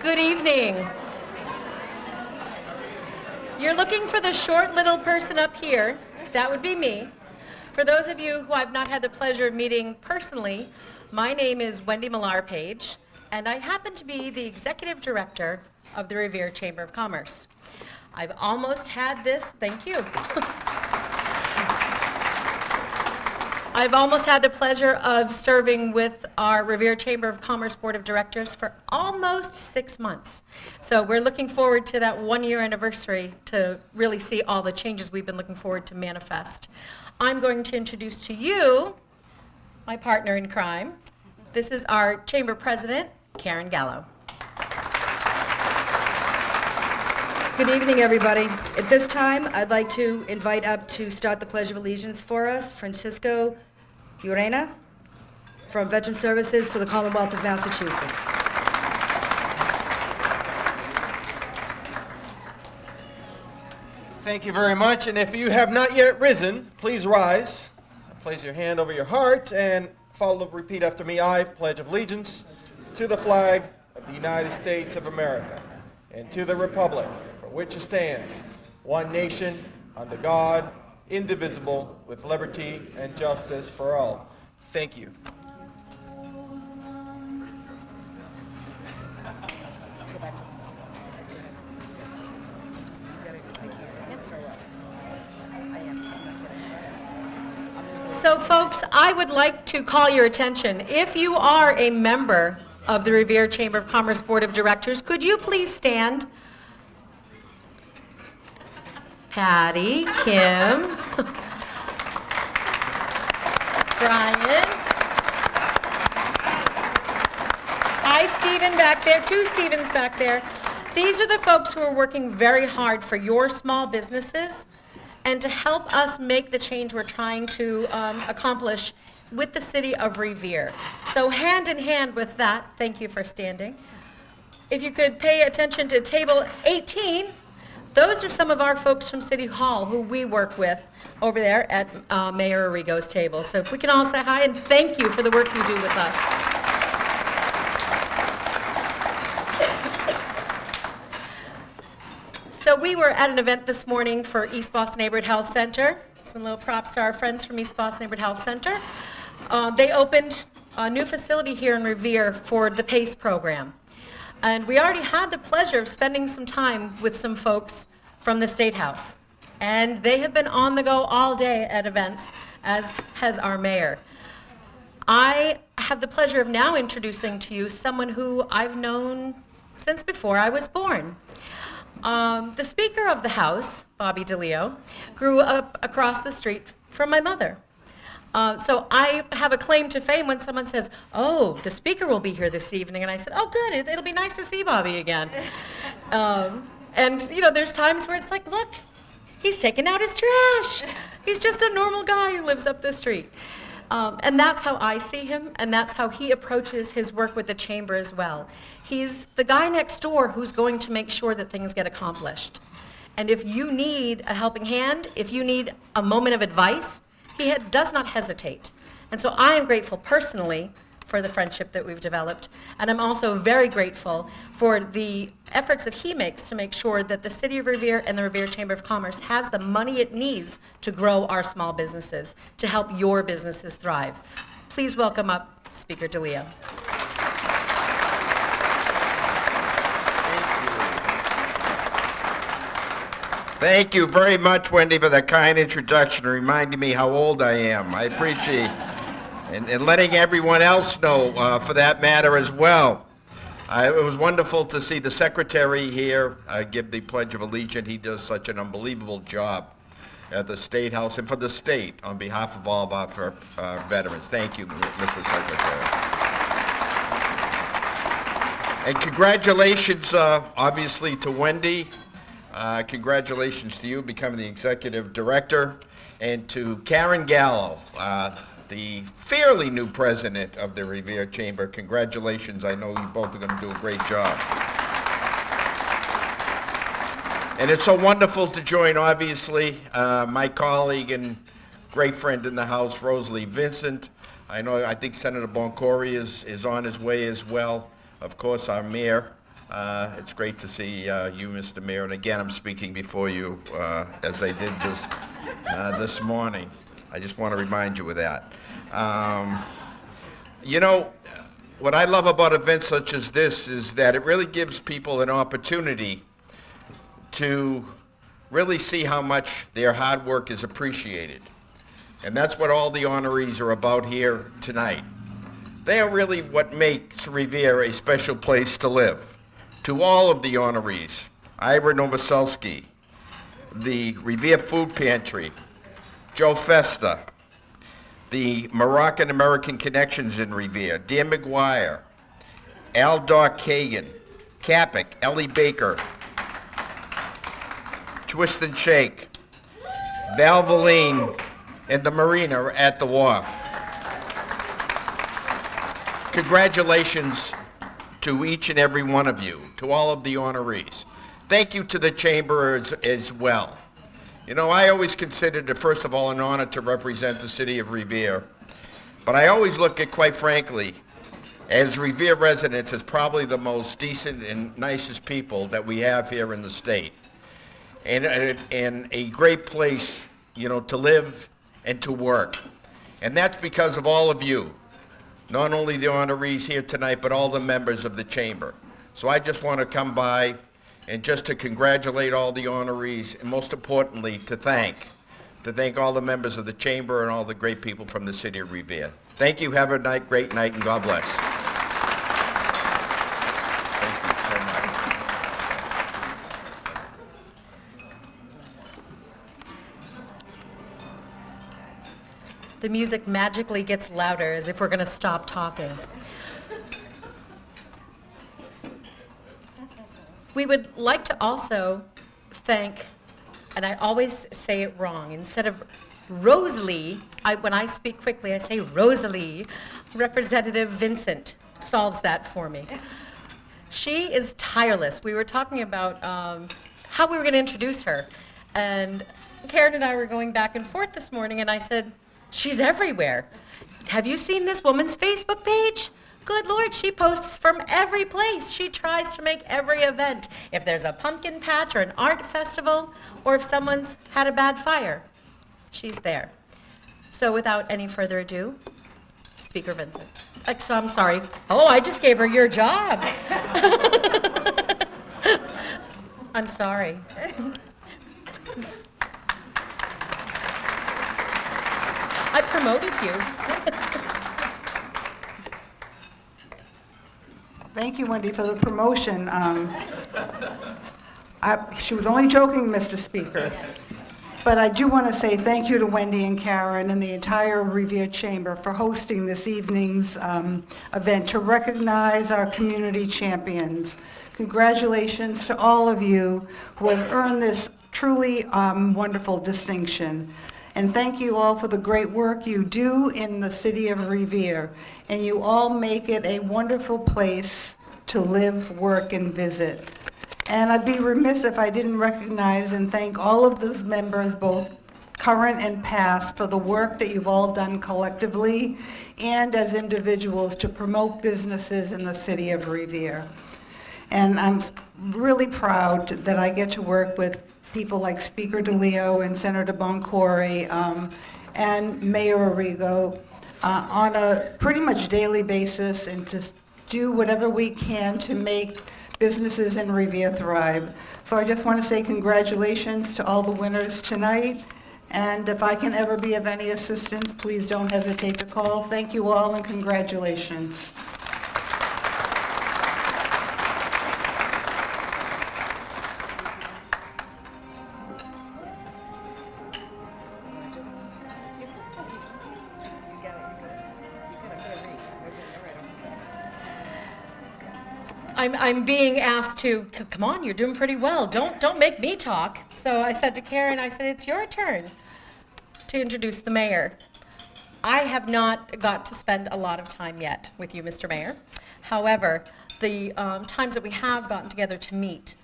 Good evening. You're looking for the short little person up here. That would be me. For those of you who I've not had the pleasure of meeting personally, my name is Wendy Millar-Page, and I happen to be the executive director of the Revere Chamber of Commerce. I've almost had this, thank you. I've almost had the pleasure of serving with our Revere Chamber of Commerce Board of Directors for almost 6 months. So we're looking forward to that 1-year anniversary to really see all the changes we've been looking forward to manifest. I'm going to introduce to you my partner in crime. This is our Chamber President, Karen Gallo. Good evening, everybody. At this time, I'd like to invite up to start the Pledge of Allegiance for us, Francisco Urena from Veteran Services for the Commonwealth of Massachusetts. Thank you very much, and if you have not yet risen, please rise. Place your hand over your heart and repeat after me. I pledge allegiance to the flag of the United States of America and to the republic for which it stands, one nation, under God, indivisible, with liberty and justice for all. Thank you. So folks, I would like to call your attention. If you are a member of the Revere Chamber of Commerce Board of Directors, could you please stand? Patty, Kim, Brian. Hi, Stephen back there, 2 Stevens back there. These are the folks who are working very hard for your small businesses and to help us make the change we're trying to accomplish with the city of Revere. So hand in hand with that, thank you for standing. If you could pay attention to table 18, those are some of our folks from City Hall who we work with over there at Mayor Arrigo's table. So if we can all say hi and thank you for the work you do with us. So we were at an event this morning for East Boston Neighborhood Health Center. Some little props to our friends from East Boston Neighborhood Health Center. They opened a new facility here in Revere for the PACE program. And we already had the pleasure of spending some time with some folks from the State House. And they have been on the go all day at events, as has our mayor. I have the pleasure of now introducing to you someone who I've known since before I was born. The Speaker of the House, Bobby DeLeo, grew up across the street from my mother. So I have a claim to fame when someone says, oh, the Speaker will be here this evening. And I said, oh, good, it'll be nice to see Bobby again. And, you know, there's times where it's like, look, he's taking out his trash. He's just a normal guy who lives up the street. And that's how I see him, and that's how he approaches his work with the chamber as well. He's the guy next door who's going to make sure that things get accomplished. And if you need a helping hand, if you need a moment of advice, he does not hesitate. And so I am grateful personally for the friendship that we've developed, and I'm also very grateful for the efforts that he makes to make sure that the City of Revere and the Revere Chamber of Commerce has the money it needs to grow our small businesses, to help your businesses thrive. Please welcome up Speaker DeLeo. Thank you very much, Wendy, for that kind introduction, reminding me how old I am. I appreciate and letting everyone else know, for that matter as well. It was wonderful to see the secretary here give the Pledge of Allegiance. He does such an unbelievable job at the State House and for the state on behalf of all of our veterans. Thank you, Mr. Secretary. And congratulations, obviously, to Wendy. Congratulations to you becoming the executive director, and to Karen Gallo, the fairly new president of the Revere Chamber. Congratulations. I know you both are going to do a great job. And it's so wonderful to join, obviously, my colleague and great friend in the House, Rosalie Vincent. I think Senator Boncory is on his way as well. Of course, our mayor, It's great to see you, Mr. Mayor, and again, I'm speaking before you as I did this morning. I just want to remind you of that. You know, what I love about events such as this is that it really gives people an opportunity to really see how much their hard work is appreciated. And that's what all the honorees are about here tonight. They are really what makes Revere a special place to live. To all of the honorees, Ira Novoselsky, the Revere Food Pantry, Joe Festa, the Moroccan American Connections in Revere, Dan McGuire, Al Doc Kagan, Capic, Ellie Baker, Twist and Shake, Val Valine, and the Marina at the Wharf. Congratulations to each and every one of you, to all of the honorees. Thank you to the Chamber as well. You know, I always considered it, first of all, an honor to represent the city of Revere. But I always look at, quite frankly, as Revere residents, as probably the most decent and nicest people that we have here in the state. And a great place, you know, to live and to work. And that's because of all of you. Not only the honorees here tonight, but all the members of the Chamber. So I just want to come by and just to congratulate all the honorees, and most importantly, to thank all the members of the Chamber and all the great people from the city of Revere. Thank you, have a great night, and God bless. Thank you so much. The music magically gets louder as if we're going to stop talking. We would like to also thank, and I always say it wrong, instead of Rosalie, when I speak quickly, I say Rosalie. Representative Vincent solves that for me. She is tireless. We were talking about how we were going to introduce her, and Karen and I were going back and forth this morning, and I said, she's everywhere. Have you seen this woman's Facebook page? Good Lord, she posts from every place. She tries to make every event. If there's a pumpkin patch or an art festival, or if someone's had a bad fire, she's there. So without any further ado, Speaker Vincent. So I'm sorry. Oh, I just gave her your job. I'm sorry. I promoted you. Thank you, Wendy, for the promotion. She was only joking, Mr. Speaker. But I do want to say thank you to Wendy and Karen and the entire Revere Chamber for hosting this evening's event to recognize our community champions. Congratulations to all of you who have earned this truly wonderful distinction. And thank you all for the great work you do in the city of Revere. And you all make it a wonderful place to live, work, and visit. And I'd be remiss if I didn't recognize and thank all of those members, both current and past, for the work that you've all done collectively and as individuals to promote businesses in the city of Revere. And I'm really proud that I get to work with people like Speaker DeLeo and Senator Boncory and Mayor Arrigo on a pretty much daily basis, and to do whatever we can to make businesses in Revere thrive. So I just want to say congratulations to all the winners tonight, and if I can ever be of any assistance, please don't hesitate to call. Thank you all and congratulations. I'm being asked to, come on, you're doing pretty well. Don't make me talk. So I said to Karen, I said, it's your turn to introduce the mayor. I have not got to spend a lot of time yet with you, Mr. Mayor. However, the times that we have gotten together to meet,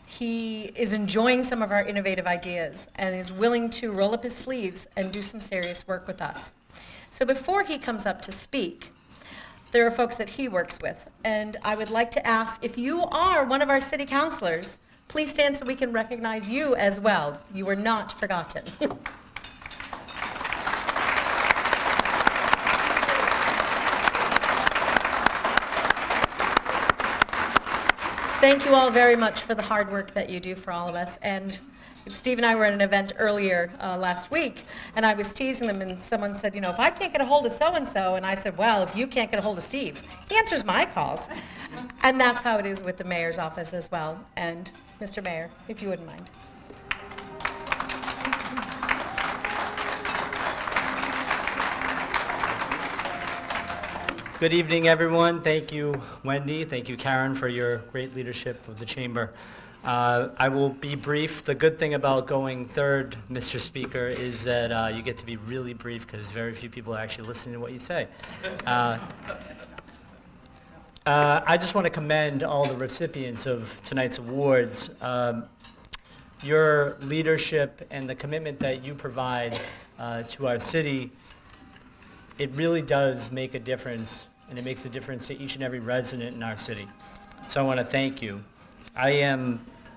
he is enjoying some of our innovative ideas and is willing to roll up his sleeves and do some serious work with us. So before he comes up to speak, there are folks that he works with. And I would like to ask, if you are one of our city councilors, please stand so we can recognize you as well. You were not forgotten. Thank you all very much for the hard work that you do for all of us. And Steve and I were at an event earlier last week, and I was teasing them, and someone said, you know, if I can't get a hold of so-and-so, and I said, well, if you can't get a hold of Steve, he answers my calls. And that's how it is with the mayor's office as well. And Mr. Mayor, if you wouldn't mind. Good evening, everyone. Thank you, Wendy. Thank you, Karen, for your great leadership of the chamber. I will be brief. The good thing about going third, Mr. Speaker, is that you get to be really brief because very few people are actually listening to what you say. I just want to commend all the recipients of tonight's awards. Your leadership and the commitment that you provide to our city, it really does make a difference, and it makes a difference to each and every resident in our city. So I want to thank you.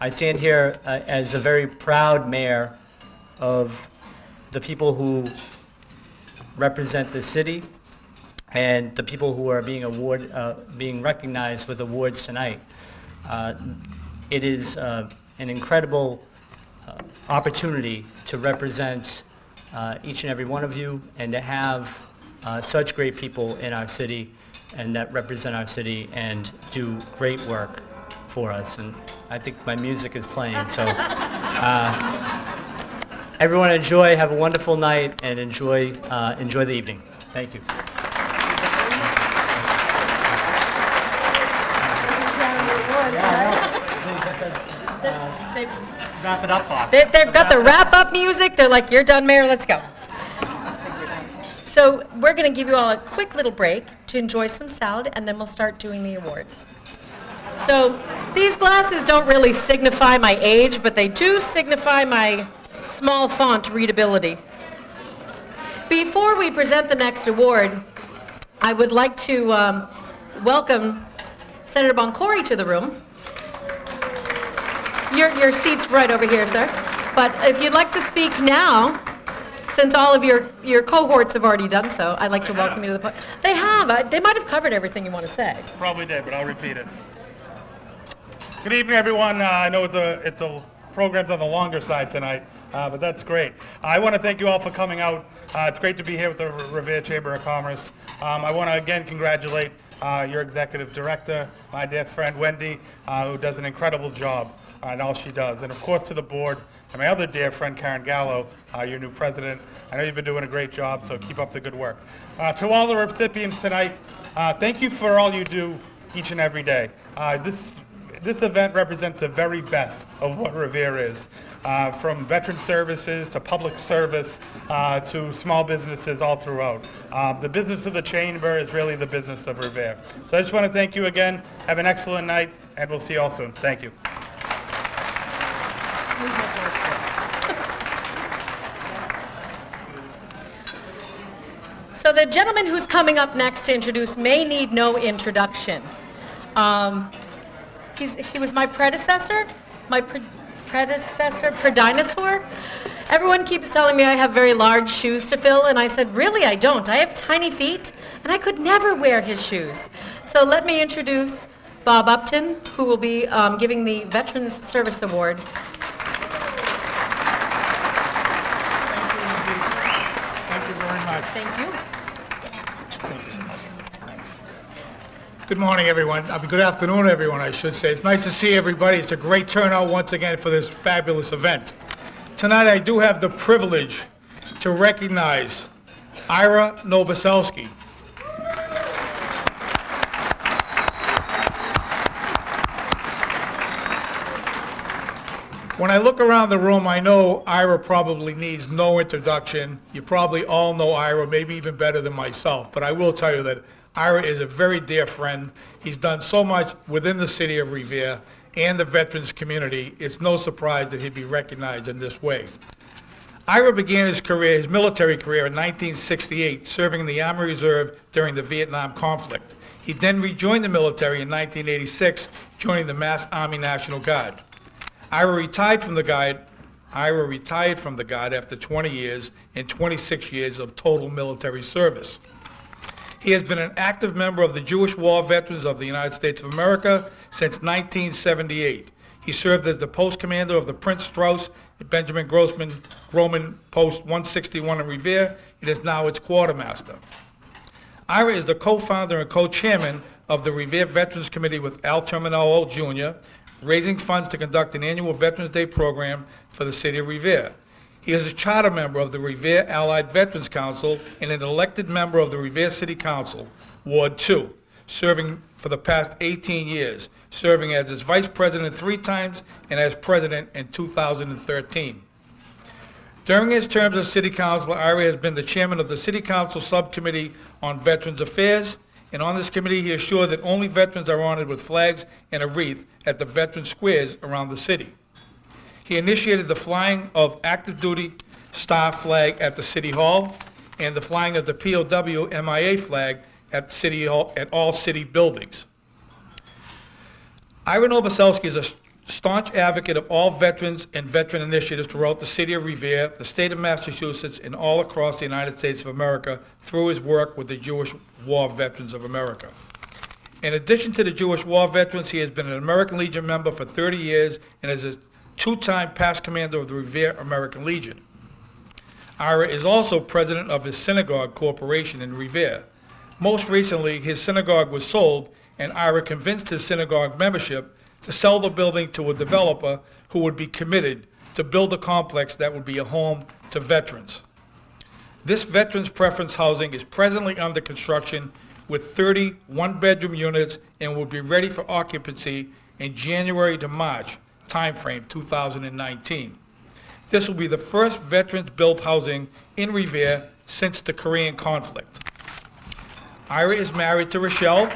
I stand here as a very proud mayor of the people who represent the city and the people who are being recognized with awards tonight. It is an incredible opportunity to represent each and every one of you and to have such great people in our city and that represent our city and do great work for us. And I think my music is playing, so everyone enjoy, have a wonderful night, and enjoy the evening. Thank you. Wrap it up, Bob. They've got the wrap-up music. They're like, you're done, Mayor, let's go. So we're going to give you all a quick little break to enjoy some salad, and then we'll start doing the awards. So these glasses don't really signify my age, but they do signify my small font readability. Before we present the next award, I would like to welcome Senator Boncory to the room. Your seat's right over here, sir. But if you'd like to speak now, since all of your cohorts have already done so, I'd like to welcome you to the podium. They have. They might have covered everything you want to say. Probably did, but I'll repeat it. Good evening, everyone. I know it's a program's on the longer side tonight, but that's great. I want to thank you all for coming out. It's great to be here with the Revere Chamber of Commerce. I want to again congratulate your executive director, my dear friend Wendy, who does an incredible job in all she does, and of course to the board. And my other dear friend, Karen Gallo, your new president. I know you've been doing a great job, so keep up the good work. To all the recipients tonight, thank you for all you do each and every day. This event represents the very best of what Revere is, from veteran services to public service to small businesses all throughout. The business of the chamber is really the business of Revere. So I just want to thank you again. Have an excellent night, and we'll see you all soon. Thank you. So the gentleman who's coming up next to introduce may need no introduction. He was my predecessor, predinosaur. Everyone keeps telling me I have very large shoes to fill, and I said, really, I don't. I have tiny feet, and I could never wear his shoes. So let me introduce Bob Upton, who will be giving the Veterans Service Award. Thank you very much. Thank you. Good morning, everyone. Good afternoon, everyone, I should say. It's nice to see everybody. It's a great turnout once again for this fabulous event. Tonight, I do have the privilege to recognize Ira Novoselsky. When I look around the room, I know Ira probably needs no introduction. You probably all know Ira, maybe even better than myself. But I will tell you that Ira is a very dear friend. He's done so much within the city of Revere and the veterans community. It's no surprise that he'd be recognized in this way. Ira began his military career in 1968, serving in the Army Reserve during the Vietnam conflict. He then rejoined the military in 1986, joining the Mass Army National Guard. Ira retired from the Guard after 20 years and 26 years of total military service. He has been an active member of the Jewish War Veterans of the United States of America since 1978. He served as the post commander of the Prince Strauss Benjamin Groman Post 161 in Revere and is now its quartermaster. Ira is the co-founder and co-chairman of the Revere Veterans Committee with Al Terminello Jr., raising funds to conduct an annual Veterans Day program for the city of Revere. He is a charter member of the Revere Allied Veterans Council and an elected member of the Revere City Council, Ward 2, serving for the past 18 years, serving as its vice president 3 times and as president in 2013. During his terms as city councilor, Ira has been the chairman of the city council subcommittee on Veterans Affairs, and on this committee he assured that only veterans are honored with flags and a wreath at the veteran squares around the city. He initiated the flying of active duty star flag at the City Hall and the flying of the POW MIA flag at City Hall, at all city buildings. Ira Novoselsky is a staunch advocate of all veterans and veteran initiatives throughout the city of Revere, the state of Massachusetts, and all across the United States of America through his work with the Jewish War Veterans of America. In addition to the Jewish War Veterans, he has been an American Legion member for 30 years and is a 2-time past commander of the Revere American Legion. Ira is also president of his synagogue corporation in Revere. Most recently, his synagogue was sold, and Ira convinced his synagogue membership to sell the building to a developer who would be committed to build a complex that would be a home to veterans. This veterans preference housing is presently under construction with 30 one-bedroom units and will be ready for occupancy in January to March timeframe 2019. This will be the first veterans-built housing in Revere since the Korean conflict. Ira is married to Rochelle.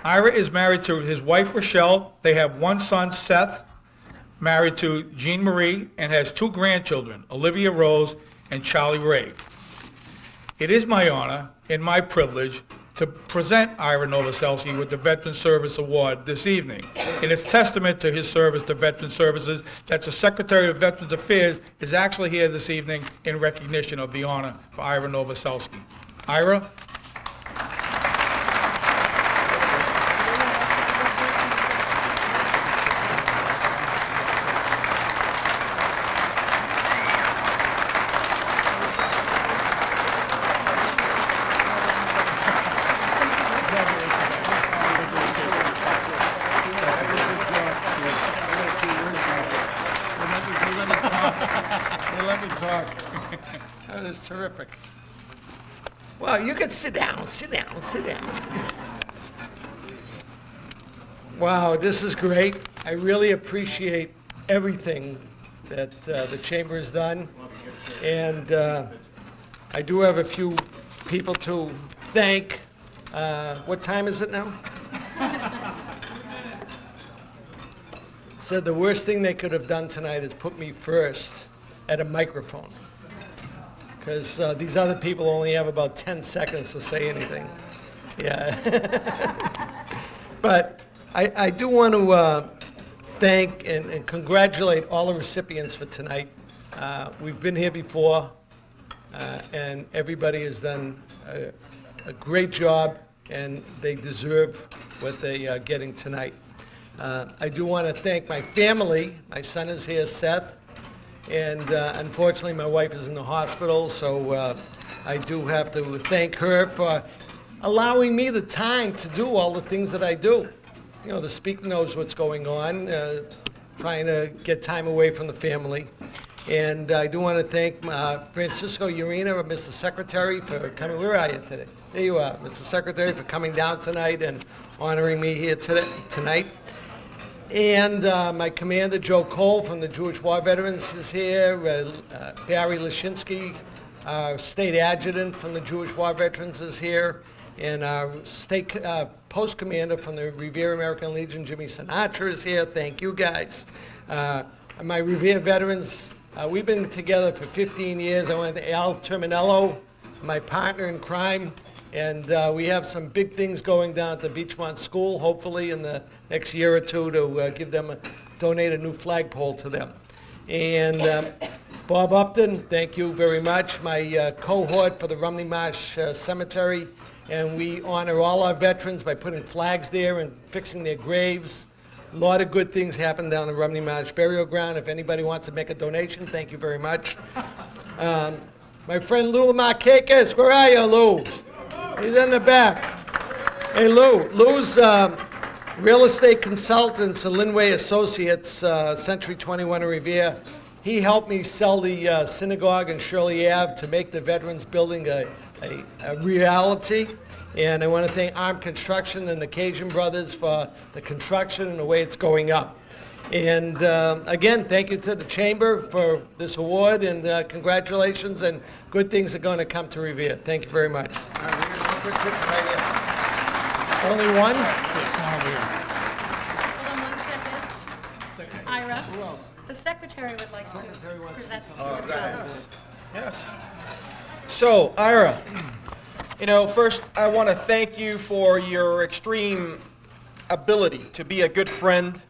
Ira is married to his wife, Rochelle. They have 1 son, Seth, married to Jean Marie, and has 2 grandchildren, Olivia Rose and Charlie Ray. It is my honor and my privilege to present Ira Novoselsky with the Veteran Service Award this evening. And it's testament to his service to Veteran Services that the Secretary of Veterans Affairs is actually here this evening in recognition of the honor for Ira Novoselsky. Ira? Let me talk. That is terrific. Well, you can sit down, sit down, sit down. Wow, this is great. I really appreciate everything that the Chamber has done. And I do have a few people to thank. What time is it now? Said the worst thing they could have done tonight is put me first at a microphone, because these other people only have about 10 seconds to say anything. Yeah. But I do want to thank and congratulate all the recipients for tonight. We've been here before, and everybody has done a great job, and they deserve what they are getting tonight. I do want to thank my family. My son is here, Seth, and unfortunately my wife is in the hospital, so I do have to thank her for allowing me the time to do all the things that I do. You know, the speaker knows what's going on, trying to get time away from the family. And I do want to thank Francisco Urena, Mr. Secretary, for coming. Where are you today? There you are, Mr. Secretary, for coming down tonight and honoring me here tonight. And my commander, Joe Cole, from the Jewish War Veterans, is here. Barry Lashinsky, our state adjutant from the Jewish War Veterans, is here. And our state post commander from the Revere American Legion, Jimmy Sinatra, is here. Thank you, guys. My Revere veterans We've been together for 15 years. I went to Al Terminello, my partner in crime, and we have some big things going down at the Beachmont School, hopefully in the next year or two, to donate a new flagpole to them. And Bob Upton, thank you very much, my cohort for the Rumney Marsh Cemetery, and we honor all our veterans by putting flags there and fixing their graves. A lot of good things happen down the Rumney Marsh Burial Ground. If anybody wants to make a donation, thank you very much. My friend Lou Marquez, where are you, Lou? He's in the back. Hey, Lou. Lou's real estate consultants at Linway Associates, Century 21 in Revere. He helped me sell the synagogue in Shirley Ave to make the Veterans Building a reality. And I want to thank Arm Construction and the Cajun Brothers for the construction and the way it's going up. And again, thank you to the Chamber for this award, and congratulations, and good things are going to come to Revere. Thank you very much. Only one? Hold on 1 second. Ira, the secretary would like to present to you as well. Yes. So, Ira, first I want to thank you for your extreme ability to be a good friend,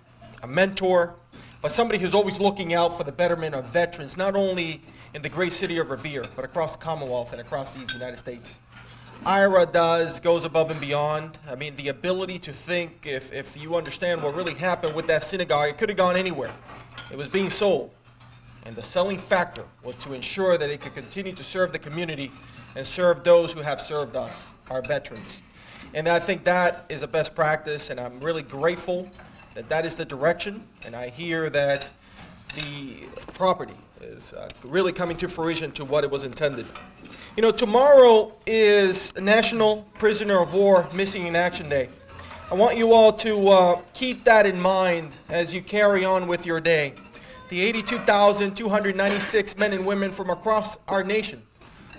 a mentor, but somebody who's always looking out for the betterment of veterans, not only in the great city of Revere, but across the Commonwealth and across these United States. Ira goes above and beyond. I mean, the ability to think, if you understand what really happened with that synagogue, it could have gone anywhere. It was being sold. And the selling factor was to ensure that it could continue to serve the community and serve those who have served us, our veterans. And I think that is a best practice, and I'm really grateful that that is the direction. And I hear that the property is really coming to fruition to what it was intended. Tomorrow is National Prisoner of War Missing in Action Day. I want you all to keep that in mind as you carry on with your day. The 82,296 men and women from across our nation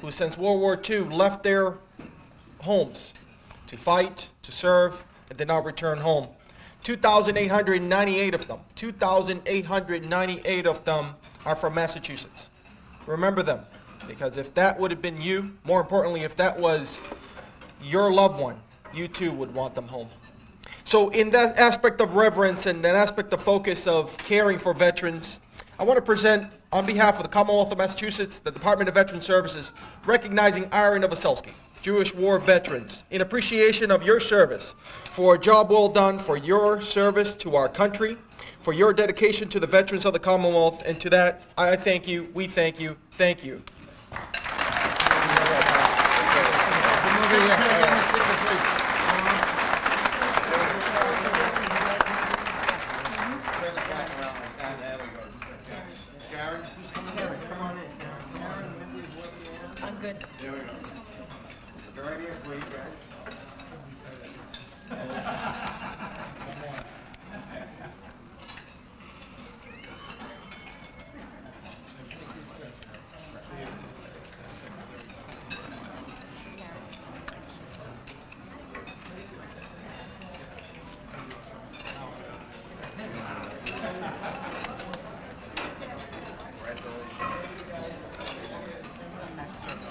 who since World War II left their homes to fight, to serve, and did not return home. 2,898 of them are from Massachusetts. Remember them, because if that would have been you, more importantly, if that was your loved one, you too would want them home. So in that aspect of reverence and that aspect of focus of caring for veterans, I want to present, on behalf of the Commonwealth of Massachusetts, the Department of Veteran Services, recognizing Ira Novoselsky, Jewish war veterans, in appreciation of your service, for a job well done, for your service to our country, for your dedication to the veterans of the Commonwealth, and to that, I thank you, we thank you, thank you. I'm good. There we go. Go right here, please, guys.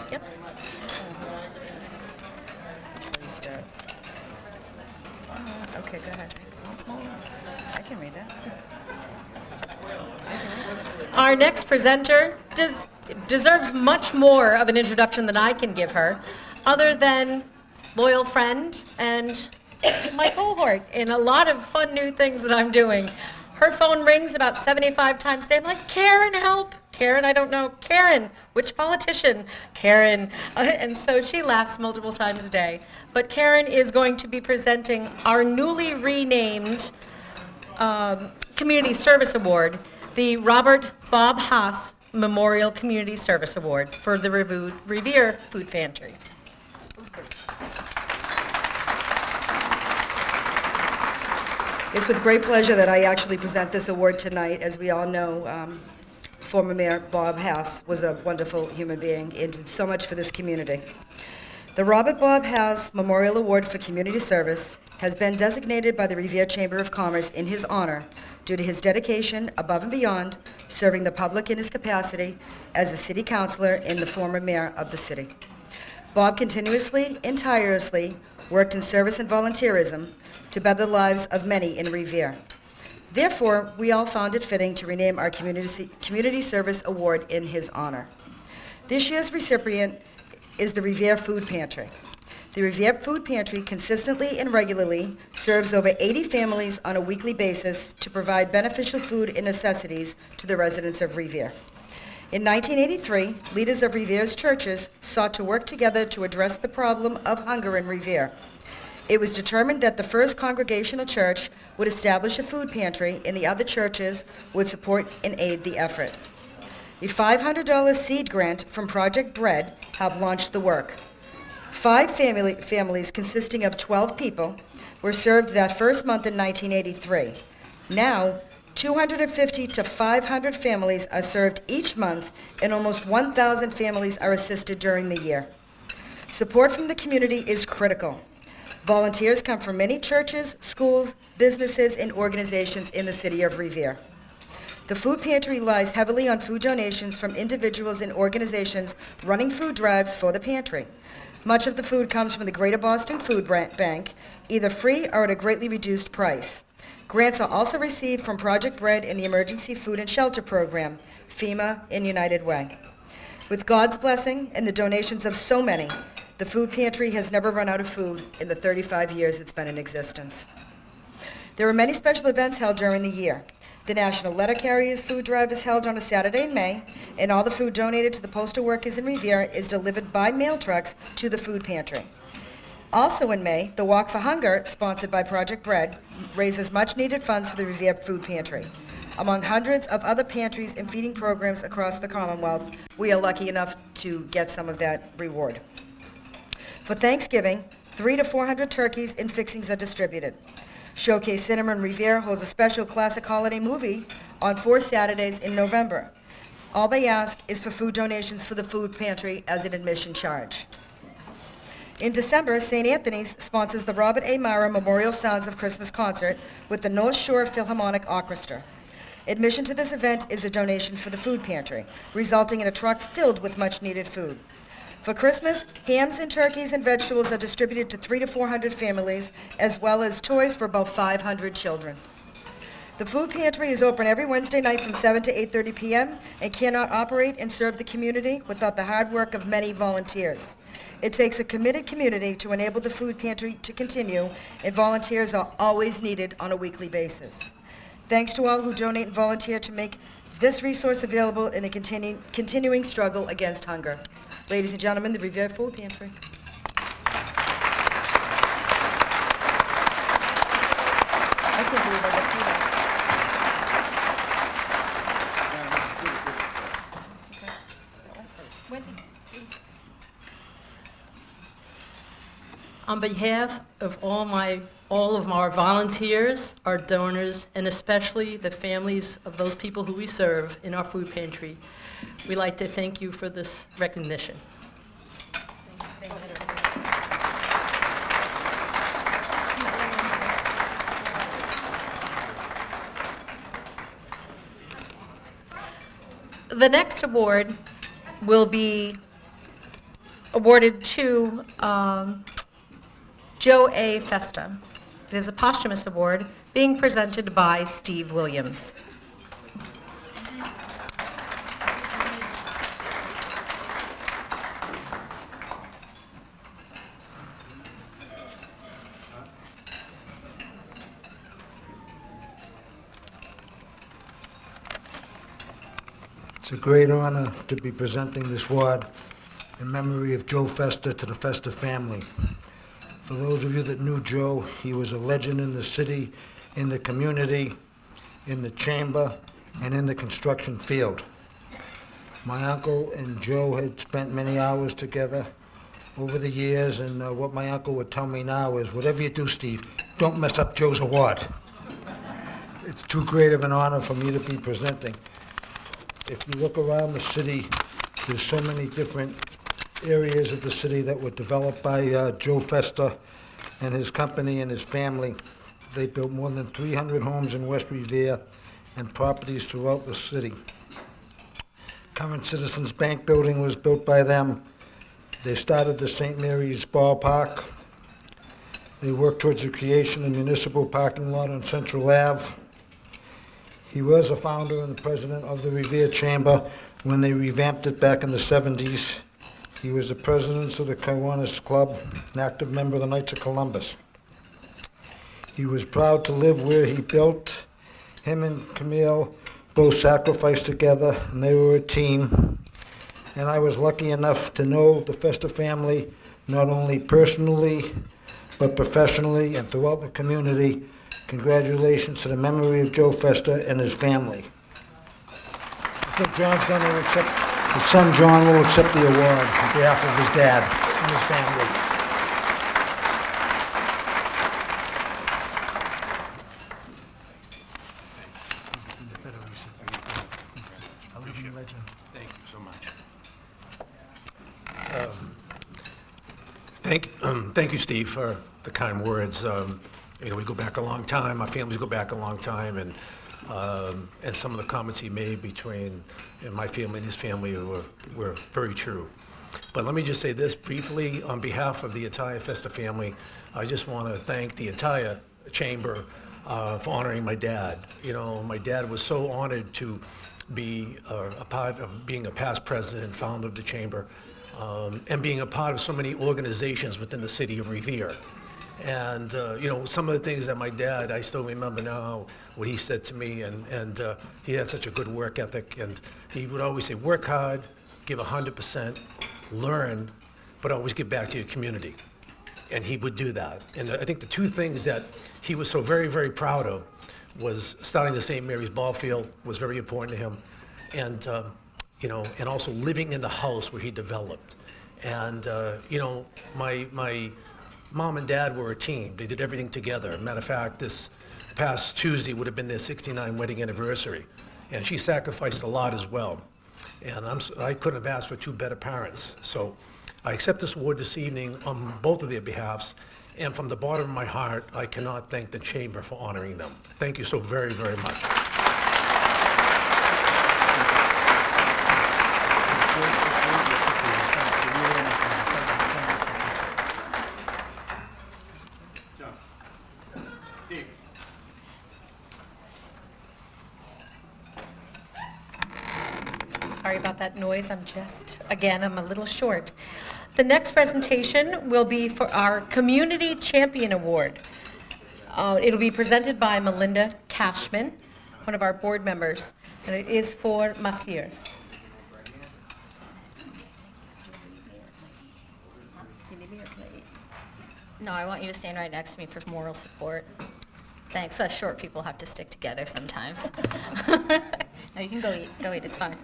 Yep. Okay, go ahead. I can read that. Our next presenter deserves much more of an introduction than I can give her, other than loyal friend and my cohort in a lot of fun new things that I'm doing. Her phone rings about 75 times a day. I'm like, Karen, help. Karen, I don't know. Karen, which politician? Karen. And so she laughs multiple times a day. But Karen is going to be presenting our newly renamed Community Service Award, the Robert Bob Haas Memorial Community Service Award for the Revere Food Pantry. It's with great pleasure that I actually present this award tonight. As we all know, former Mayor Bob Haas was a wonderful human being and did so much for this community. The Robert Bob Haas Memorial Award for Community Service has been designated by the Revere Chamber of Commerce in his honor due to his dedication above and beyond serving the public in his capacity as a city councilor and the former mayor of the city. Bob continuously and tirelessly worked in service and volunteerism to better the lives of many in Revere. Therefore, we all found it fitting to rename our Community Service Award in his honor. This year's recipient is the Revere Food Pantry. The Revere Food Pantry consistently and regularly serves over 80 families on a weekly basis to provide beneficial food and necessities to the residents of Revere. In 1983, leaders of Revere's churches sought to work together to address the problem of hunger in Revere. It was determined that the First Congregational Church would establish a food pantry and the other churches would support and aid the effort. A $500 seed grant from Project Bread helped launch the work. 5 families consisting of 12 people were served that first month in 1983. Now, 250 to 500 families are served each month, and almost 1,000 families are assisted during the year. Support from the community is critical. Volunteers come from many churches, schools, businesses, and organizations in the city of Revere. The food pantry relies heavily on food donations from individuals and organizations running food drives for the pantry. Much of the food comes from the Greater Boston Food Bank, either free or at a greatly reduced price. Grants are also received from Project Bread and the Emergency Food and Shelter Program, FEMA, and United Way. With God's blessing and the donations of so many, the food pantry has never run out of food in the 35 years it's been in existence. There are many special events held during the year. The National Letter Carriers Food Drive is held on a Saturday in May, and all the food donated to the postal workers in Revere is delivered by mail trucks to the food pantry. Also in May, the Walk for Hunger, sponsored by Project Bread, raises much-needed funds for the Revere Food Pantry. Among hundreds of other pantries and feeding programs across the Commonwealth, we are lucky enough to get some of that reward. For Thanksgiving, 300 to 400 turkeys and fixings are distributed. Showcase Cinema in Revere holds a special classic holiday movie on 4 Saturdays in November. All they ask is for food donations for the food pantry as an admission charge. In December, St. Anthony's sponsors the Robert A. Mara Memorial Sounds of Christmas concert with the North Shore Philharmonic Orchestra. Admission to this event is a donation for the food pantry, resulting in a truck filled with much-needed food. For Christmas, hams and turkeys and vegetables are distributed to 300 to 400 families, as well as toys for about 500 children. The food pantry is open every Wednesday night from 7 to 8:30 p.m. and cannot operate and serve the community without the hard work of many volunteers. It takes a committed community to enable the food pantry to continue, and volunteers are always needed on a weekly basis. Thanks to all who donate and volunteer to make this resource available in the continuing struggle against hunger. Ladies and gentlemen, the Revere Food Pantry. I can't believe I got through that. On behalf of all of our volunteers, our donors, and especially the families of those people who we serve in our food pantry, we'd like to thank you for this recognition. The next award will be awarded to Joe A. Festa. It is a posthumous award being presented by Steve Williams. It's a great honor to be presenting this award in memory of Joe Festa to the Festa family. For those of you that knew Joe, he was a legend in the city, in the community, in the chamber, and in the construction field. My uncle and Joe had spent many hours together over the years, and what my uncle would tell me now is, whatever you do, Steve, don't mess up Joe's award. It's too great of an honor for me to be presenting. If you look around the city, there's so many different areas of the city that were developed by Joe Festa, and his company and his family. They built more than 300 homes in West Revere and properties throughout the city. Current Citizens Bank building was built by them. They started the St. Mary's Ballpark. They worked towards the creation of a municipal parking lot on Central Ave. He was a founder and the president of the Revere Chamber when they revamped it back in the 70s. He was the president of the Kiwanis Club, an active member of the Knights of Columbus. He was proud to live where he built. Him and Camille both sacrificed together, and they were a team. And I was lucky enough to know the Festa family, not only personally, but professionally and throughout the community. Congratulations to the memory of Joe Festa and his family. I think John's going to accept, his son John will accept the award on behalf of his dad and his family. Thank you so much. Thank you, Steve, for the kind words. We go back a long time, our families go back a long time, and some of the comments he made between my family and his family were very true. But let me just say this briefly, on behalf of the entire Festa family, I just want to thank the entire chamber for honoring my dad. My dad was so honored to be a part of being a past president and founder of the chamber, and being a part of so many organizations within the city of Revere. And, some of the things that my dad, I still remember now what he said to me, and he had such a good work ethic, and he would always say, work hard, give 100%, learn, but always give back to your community. And he would do that. And I think the two things that he was so very, very proud of was starting the St. Mary's ball field was very important to him, and and also living in the house where he developed. And my mom and dad were a team. They did everything together. Matter of fact, this past Tuesday would have been their 69 wedding anniversary, and she sacrificed a lot as well. And I couldn't have asked for two better parents. So I accept this award this evening on both of their behalfs. And from the bottom of my heart, I cannot thank the Chamber for honoring them. Thank you so very, very much. Sorry about that noise, I'm a little short. The next presentation will be for our Community Champion Award. It'll be presented by Melinda Cashman, one of our board members, and it is for Masir. No, I want you to stand right next to me for moral support. Thanks. Us short people have to stick together sometimes. No, you can go eat, it's fine.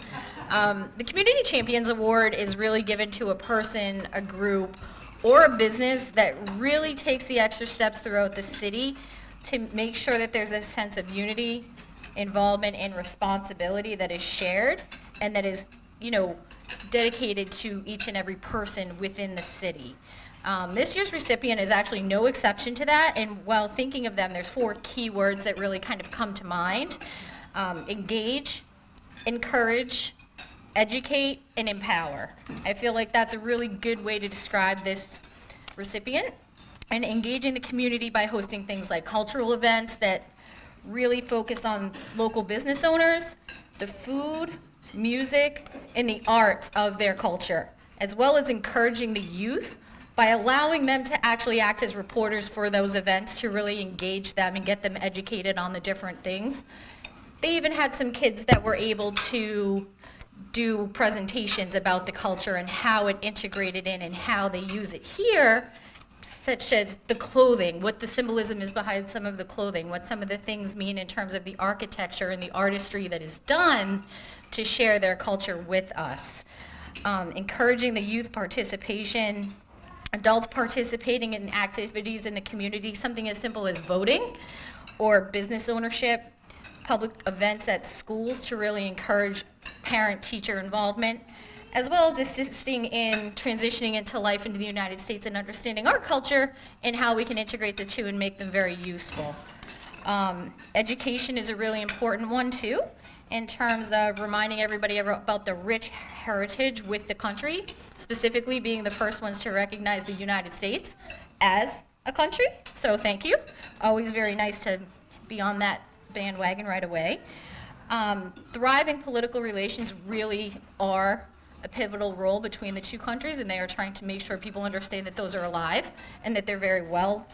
The Community Champions Award is really given to a person, a group, or a business that really takes the extra steps throughout the city to make sure that there's a sense of unity, involvement, and responsibility that is shared and that is, dedicated to each and every person within the city. This year's recipient is actually no exception to that, and while thinking of them, there's 4 key words that really kind of come to mind. Engage, encourage, educate, and empower. I feel like that's a really good way to describe this recipient. And engaging the community by hosting things like cultural events that really focus on local business owners, the food, music, and the arts of their culture, as well as encouraging the youth by allowing them to actually act as reporters for those events to really engage them and get them educated on the different things. They even had some kids that were able to do presentations about the culture and how it integrated in and how they use it here, such as the clothing, what the symbolism is behind some of the clothing, what some of the things mean in terms of the architecture and the artistry that is done to share their culture with us. Encouraging the youth participation, adults participating in activities in the community, something as simple as voting or business ownership, public events at schools to really encourage parent-teacher involvement, as well as assisting in transitioning into life into the United States and understanding our culture and how we can integrate the two and make them very useful. Education is a really important one too, in terms of reminding everybody about the rich heritage with the country, specifically being the first ones to recognize the United States as a country. So thank you. Always very nice to be on that bandwagon right away. Thriving political relations really are a pivotal role between the two countries, and they are trying to make sure people understand that those are alive and that they're very well,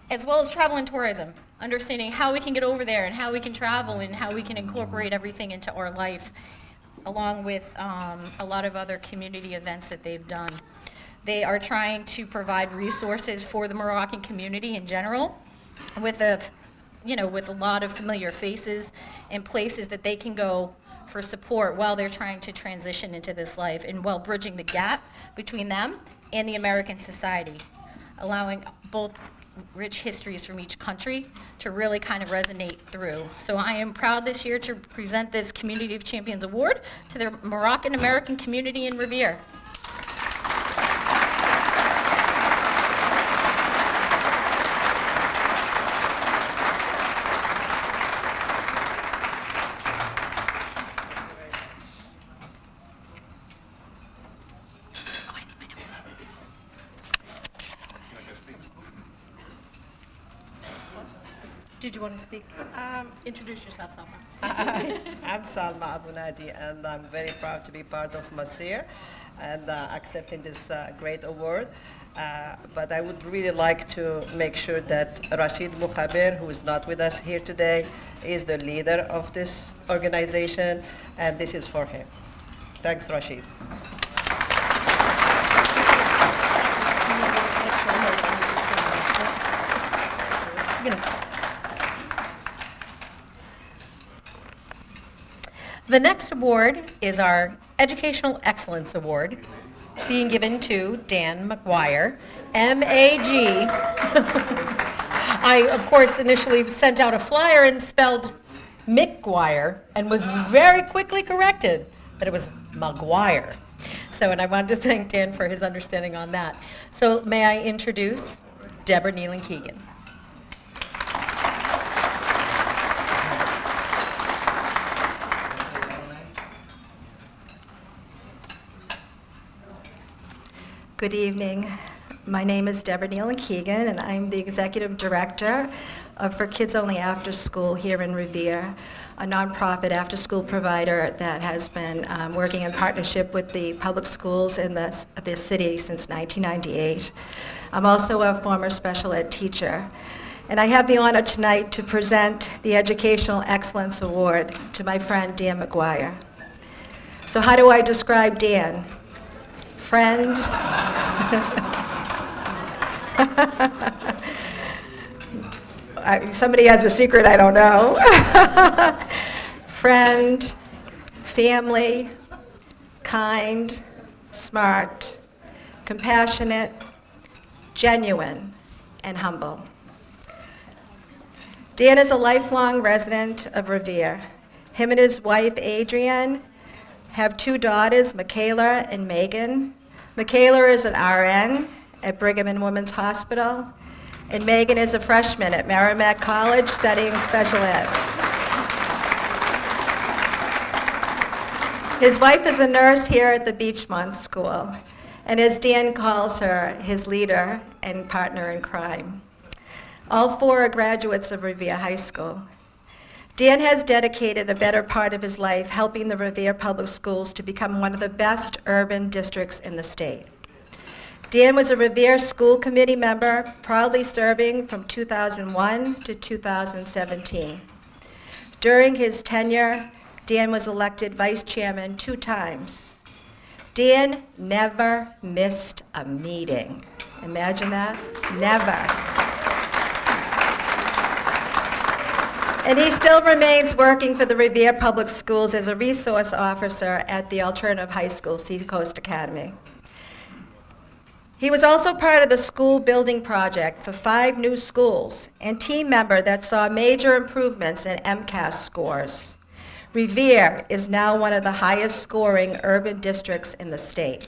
as well as travel and tourism, understanding how we can get over there and how we can travel and how we can incorporate everything into our life, along with a lot of other community events that they've done. They are trying to provide resources for the Moroccan community in general, with a lot of familiar faces and places that they can go for support while they're trying to transition into this life, and while bridging the gap between them and the American society, allowing both rich histories from each country to really kind of resonate through. So I am proud this year to present this Community of Champions Award to the Moroccan American community in Revere. Did you want to speak? Introduce yourself, Salma. I'm Salma Abu Nadi, and I'm very proud to be part of Masir and accepting this great award. But I would really like to make sure that Rashid Mukhaber, who is not with us here today, is the leader of this organization, and this is for him. Thanks, Rashid. The next award is our Educational Excellence Award, being given to Dan McGuire, M-A-G. I, of course, initially sent out a flyer and spelled McGuire and was very quickly corrected that it was McGuire. So, and I wanted to thank Dan for his understanding on that. So may I introduce Deborah Nealon Keegan. Good evening. My name is Deborah Nealon Keegan, and I'm the Executive Director of For Kids Only After School here in Revere, a nonprofit after-school provider that has been working in partnership with the public schools in the city since 1998. I'm also a former special ed teacher, and I have the honor tonight to present the Educational Excellence Award to my friend Dan McGuire. So how do I describe Dan? Friend. Somebody has a secret I don't know. Friend, family, kind, smart, compassionate, genuine, and humble. Dan is a lifelong resident of Revere. Him and his wife, Adrienne, have two daughters, Michaela and Megan. Michaela is an RN at Brigham and Women's Hospital, and Megan is a freshman at Merrimack College studying special ed. His wife is a nurse here at the Beachmont School, and as Dan calls her, his leader and partner in crime. All four are graduates of Revere High School. Dan has dedicated a better part of his life helping the Revere Public Schools to become one of the best urban districts in the state. Dan was a Revere School Committee member, proudly serving from 2001 to 2017. During his tenure, Dan was elected vice chairman 2 times. Dan never missed a meeting. Imagine that? Never. And he still remains working for the Revere Public Schools as a resource officer at the alternative high school, Seacoast Academy. He was also part of the school building project for 5 new schools and team member that saw major improvements in MCAS scores. Revere is now one of the highest scoring urban districts in the state.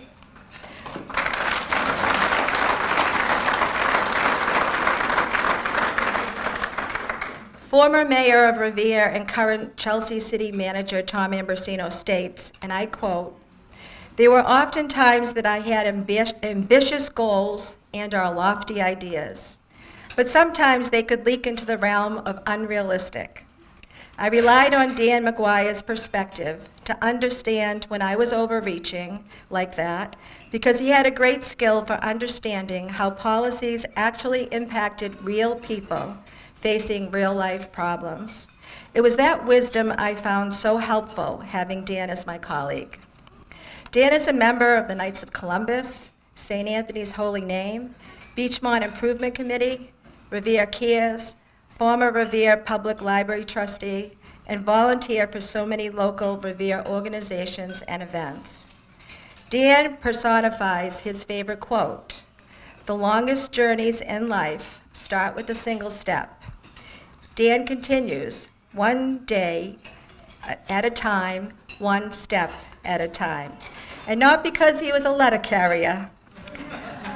Former mayor of Revere and current Chelsea city manager Tom Ambrosino states, and I quote, "There were often times that I had ambitious goals and/or lofty ideas, but sometimes they could leak into the realm of unrealistic. I relied on Dan McGuire's perspective to understand when I was overreaching like that, because he had a great skill for understanding how policies actually impacted real people facing real-life problems. It was that wisdom I found so helpful having Dan as my colleague. Dan is a member of the Knights of Columbus, St. Anthony's Holy Name, Beachmont Improvement Committee, Revere Cares, former Revere Public Library trustee, and volunteer for so many local Revere organizations and events. Dan personifies his favorite quote, "The longest journeys in life start with a single step." Dan continues, "One day at a time, one step at a time." And not because he was a letter carrier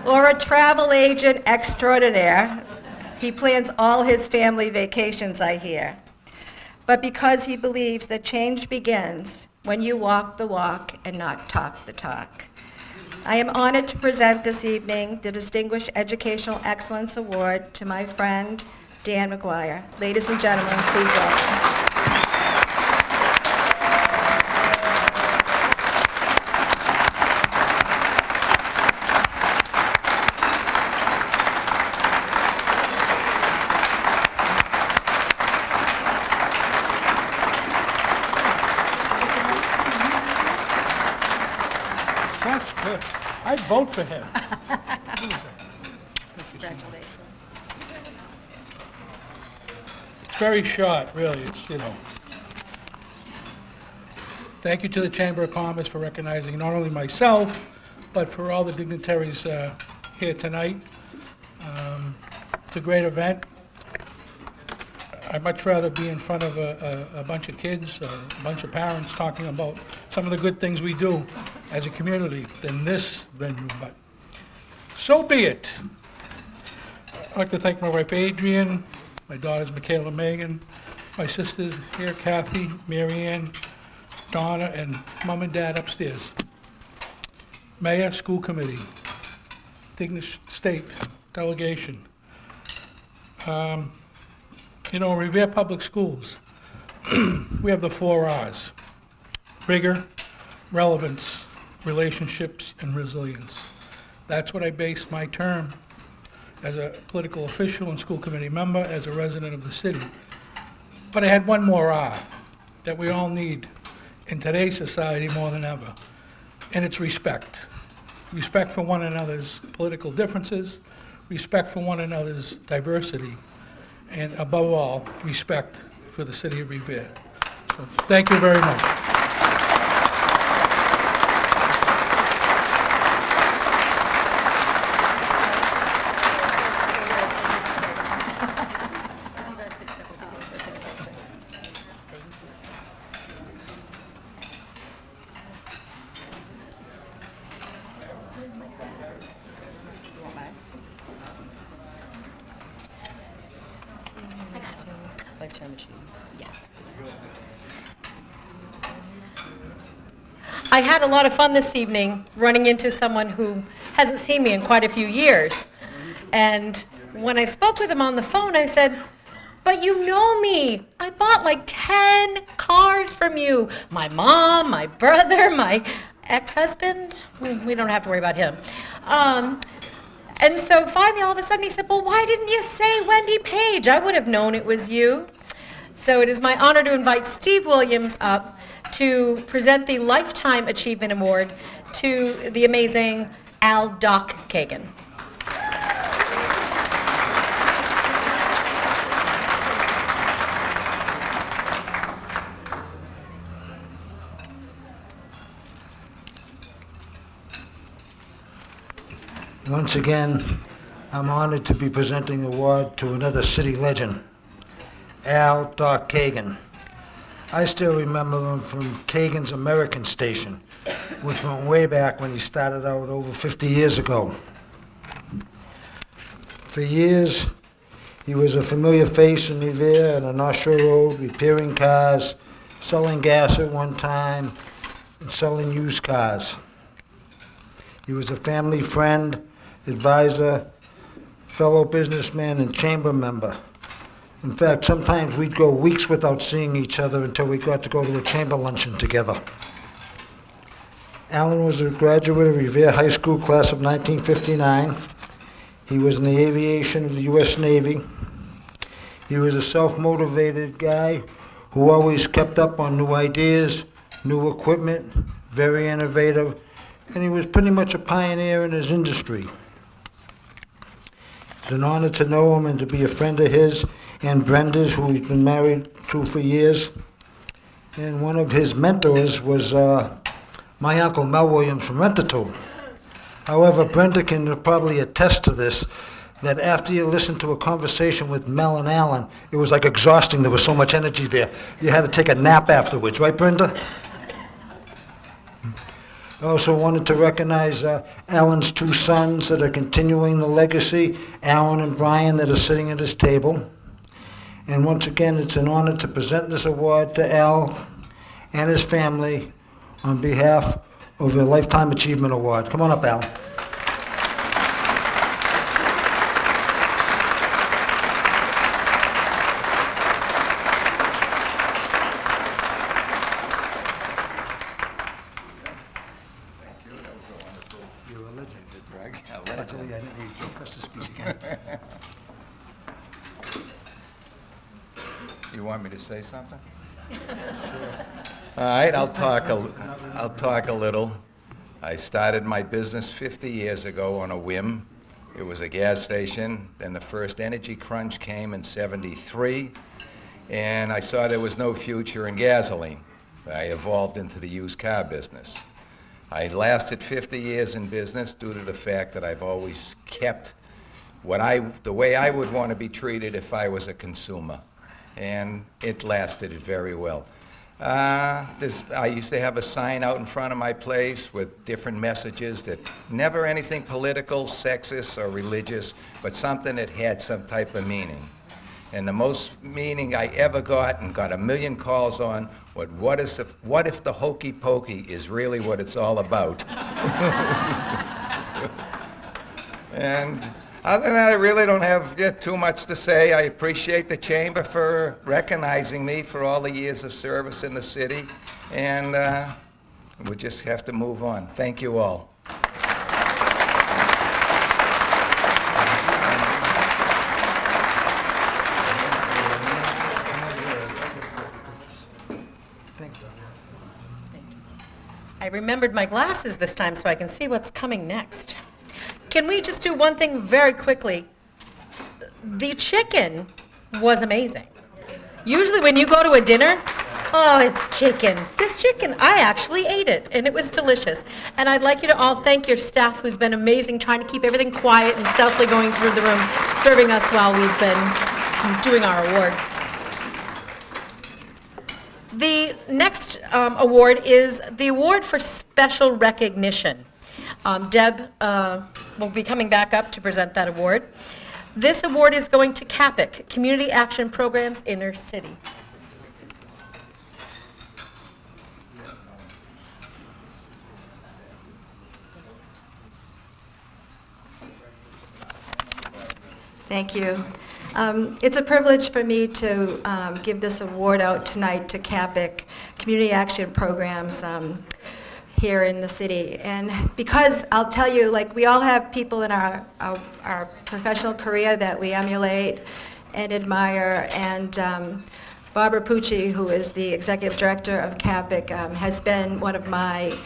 or a travel agent extraordinaire. He plans all his family vacations, I hear. But because he believes that change begins when you walk the walk and not talk the talk. I am honored to present this evening the Distinguished Educational Excellence Award to my friend, Dan McGuire. Ladies and gentlemen, please welcome. Such good. I'd vote for him. Congratulations. Very short, really, it's, you know. Thank you to the Chamber of Commerce for recognizing not only myself, but for all the dignitaries here tonight. It's a great event. I'd much rather be in front of a bunch of kids, a bunch of parents talking about some of the good things we do as a community than this venue, but so be it. I'd like to thank my wife Adrian, my daughters Michaela, Megan, my sisters here, Kathy, Marianne, Donna, and Mom and Dad upstairs. Mayor, school committee, Dignish State delegation. You know, Revere Public Schools, we have the 4 R's: rigor, relevance, relationships, and resilience. That's what I based my term as a political official and school committee member, as a resident of the city. But I had one more R that we all need in today's society more than ever, and it's respect. Respect for one another's political differences, respect for one another's diversity, and above all, respect for the city of Revere. So, thank you very much. Lifetime achievement. Yes. I had a lot of fun this evening running into someone who hasn't seen me in quite a few years. And when I spoke with him on the phone, I said, "But you know me. I bought like 10 cars from you. My mom, my brother, my ex-husband." We don't have to worry about him. And so finally, all of a sudden, he said, "Well, why didn't you say Wendy Page? I would have known it was you." So it is my honor to invite Steve Williams up to present the Lifetime Achievement Award to the amazing Al Doc Kagan. Once again, I'm honored to be presenting the award to another city legend, Al Doc Kagan. I still remember him from Kagan's American Station, which went way back when he started out over 50 years ago. For years, he was a familiar face in Revere and on North Shore Road, repairing cars, selling gas at one time, and selling used cars. He was a family friend, advisor, fellow businessman, and chamber member. In fact, sometimes we'd go weeks without seeing each other until we got to go to a chamber luncheon together. Alan was a graduate of Revere High School class of 1959. He was in the aviation of the U.S. Navy. He was a self-motivated guy who always kept up on new ideas, new equipment, very innovative, and he was pretty much a pioneer in his industry. It's an honor to know him and to be a friend of his and Brenda's, who he's been married to for years. And one of his mentors was my uncle, Mel Williams from Rentatool. However, Brenda can probably attest to this, that after you listened to a conversation with Mel and Alan, it was like exhausting. There was so much energy there. You had to take a nap afterwards, right, Brenda? I also wanted to recognize Alan's two sons that are continuing the legacy, Alan and Brian, that are sitting at his table. And once again, it's an honor to present this award to Al and his family on behalf of a Lifetime Achievement Award. Come on up, Al. You're a legend. Luckily, I didn't need Joe Festa to speak again. You want me to say something? All right, I'll talk a little. I started my business 50 years ago on a whim. It was a gas station. Then the first energy crunch came in '73, and I saw there was no future in gasoline. I evolved into the used car business. I lasted 50 years in business due to the fact that I've always kept the way I would want to be treated if I was a consumer. And it lasted very well. I used to have a sign out in front of my place with different messages that never anything political, sexist, or religious, but something that had some type of meaning. And the most meaning I ever got, and got a million calls on, was what if the hokey pokey is really what it's all about? And other than that, I really don't have too much to say. I appreciate the Chamber for recognizing me for all the years of service in the city, and we just have to move on. Thank you all. I remembered my glasses this time so I can see what's coming next. Can we just do one thing very quickly? The chicken was amazing. Usually when you go to a dinner, oh, it's chicken. This chicken, I actually ate it, and it was delicious. And I'd like you to all thank your staff, who's been amazing, trying to keep everything quiet and stealthily going through the room, serving us while we've been doing our awards. The next award is the Award for Special Recognition. Deb will be coming back up to present that award. This award is going to CAPIC, Community Action Programs Inner City. Thank you. It's a privilege for me to give this award out tonight to CAPIC, Community Action Programs here in the city. And because I'll tell you, like, we all have people in our professional career that we emulate and admire, and Barbara Pucci, who is the executive director of CAPIC, has been one of my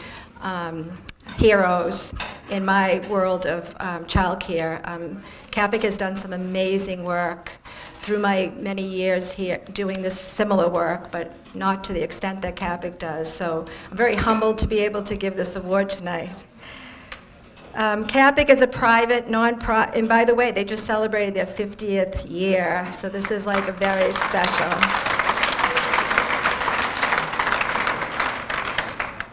heroes in my world of childcare. CAPIC has done some amazing work through my many years here doing this similar work, but not to the extent that CAPIC does. So I'm very humbled to be able to give this award tonight. CAPIC is a private, non-profit, and by the way, they just celebrated their 50th year, so this is like a very special.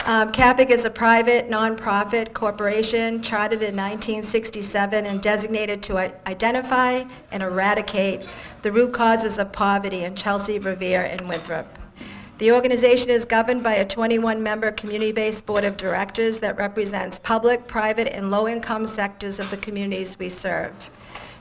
CAPIC is a private, nonprofit corporation chartered in 1967 and designated to identify and eradicate the root causes of poverty in Chelsea, Revere, and Winthrop. The organization is governed by a 21-member community-based board of directors that represents public, private, and low-income sectors of the communities we serve.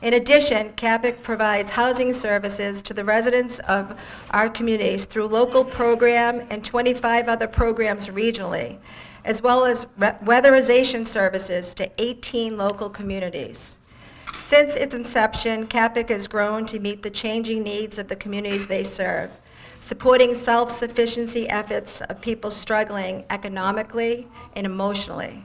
In addition, CAPIC provides housing services to the residents of our communities through local program and 25 other programs regionally, as well as weatherization services to 18 local communities. Since its inception, CAPIC has grown to meet the changing needs of the communities they serve, supporting self-sufficiency efforts of people struggling economically and emotionally.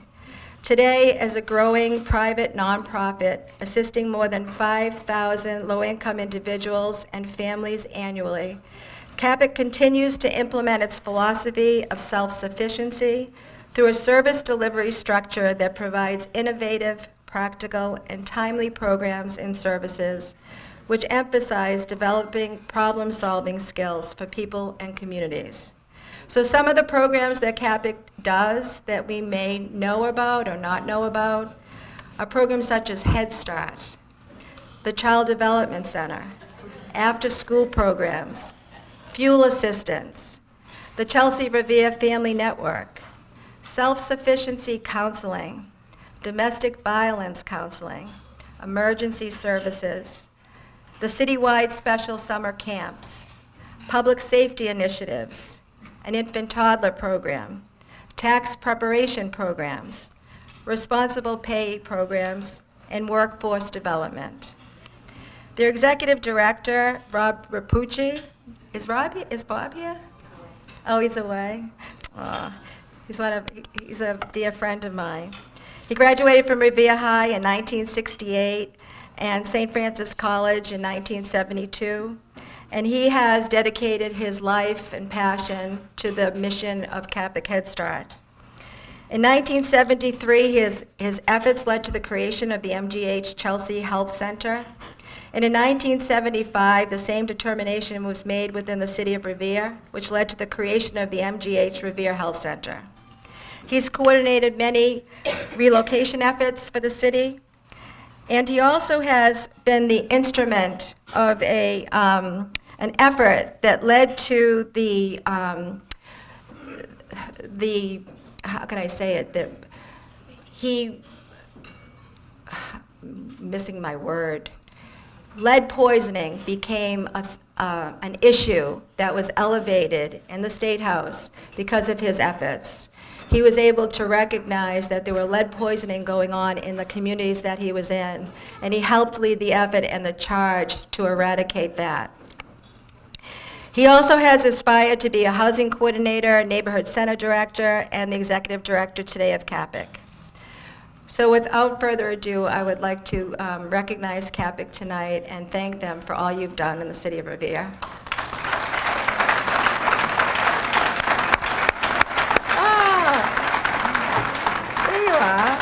Today, as a growing private nonprofit assisting more than 5,000 low-income individuals and families annually, CAPIC continues to implement its philosophy of self-sufficiency through a service delivery structure that provides innovative, practical, and timely programs and services which emphasize developing problem-solving skills for people and communities. So some of the programs that CAPIC does that we may know about or not know about are programs such as Head Start, the Child Development Center, after-school programs, fuel assistance, the Chelsea Revere Family Network, self-sufficiency counseling, domestic violence counseling, emergency services, the citywide special summer camps, public safety initiatives, an infant-toddler program, tax preparation programs, responsible pay programs, and workforce development. Their executive director, Rob Rapucci, is Bob here? Oh, he's away. Oh, he's a dear friend of mine. He graduated from Revere High in 1968 and St. Francis College in 1972. And he has dedicated his life and passion to the mission of CAPIC Head Start. In 1973, his efforts led to the creation of the MGH Chelsea Health Center. And in 1975, the same determination was made within the city of Revere, which led to the creation of the MGH Revere Health Center. He's coordinated many relocation efforts for the city, and he also has been the instrument of an effort that led to the how can I say it, missing my word, lead poisoning became an issue that was elevated in the State House because of his efforts. He was able to recognize that there were lead poisoning going on in the communities that he was in, and he helped lead the effort and the charge to eradicate that. He also has aspired to be a housing coordinator, neighborhood center director, and the executive director today of CAPIC. So without further ado, I would like to recognize CAPIC tonight and thank them for all you've done in the city of Revere. There you are.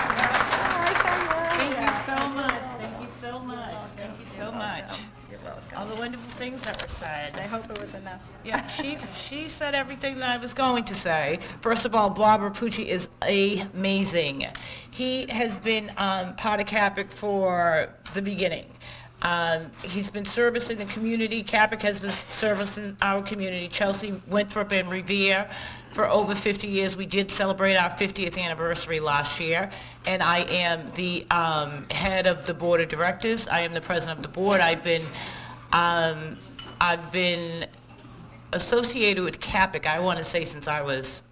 Thank you so much. Thank you so much. Thank you so much. You're welcome. All the wonderful things that were said. I hope it was enough. Yeah, she said everything that I was going to say. First of all, Bob Rapucci is amazing. He has been part of CAPIC for the beginning. He's been servicing the community. CAPIC has been servicing our community, Chelsea, Winthrop, and Revere, for over 50 years. We did celebrate our 50th anniversary last year, and I am the head of the board of directors. I am the president of the board. I've been associated with CAPIC, I want to say, since I was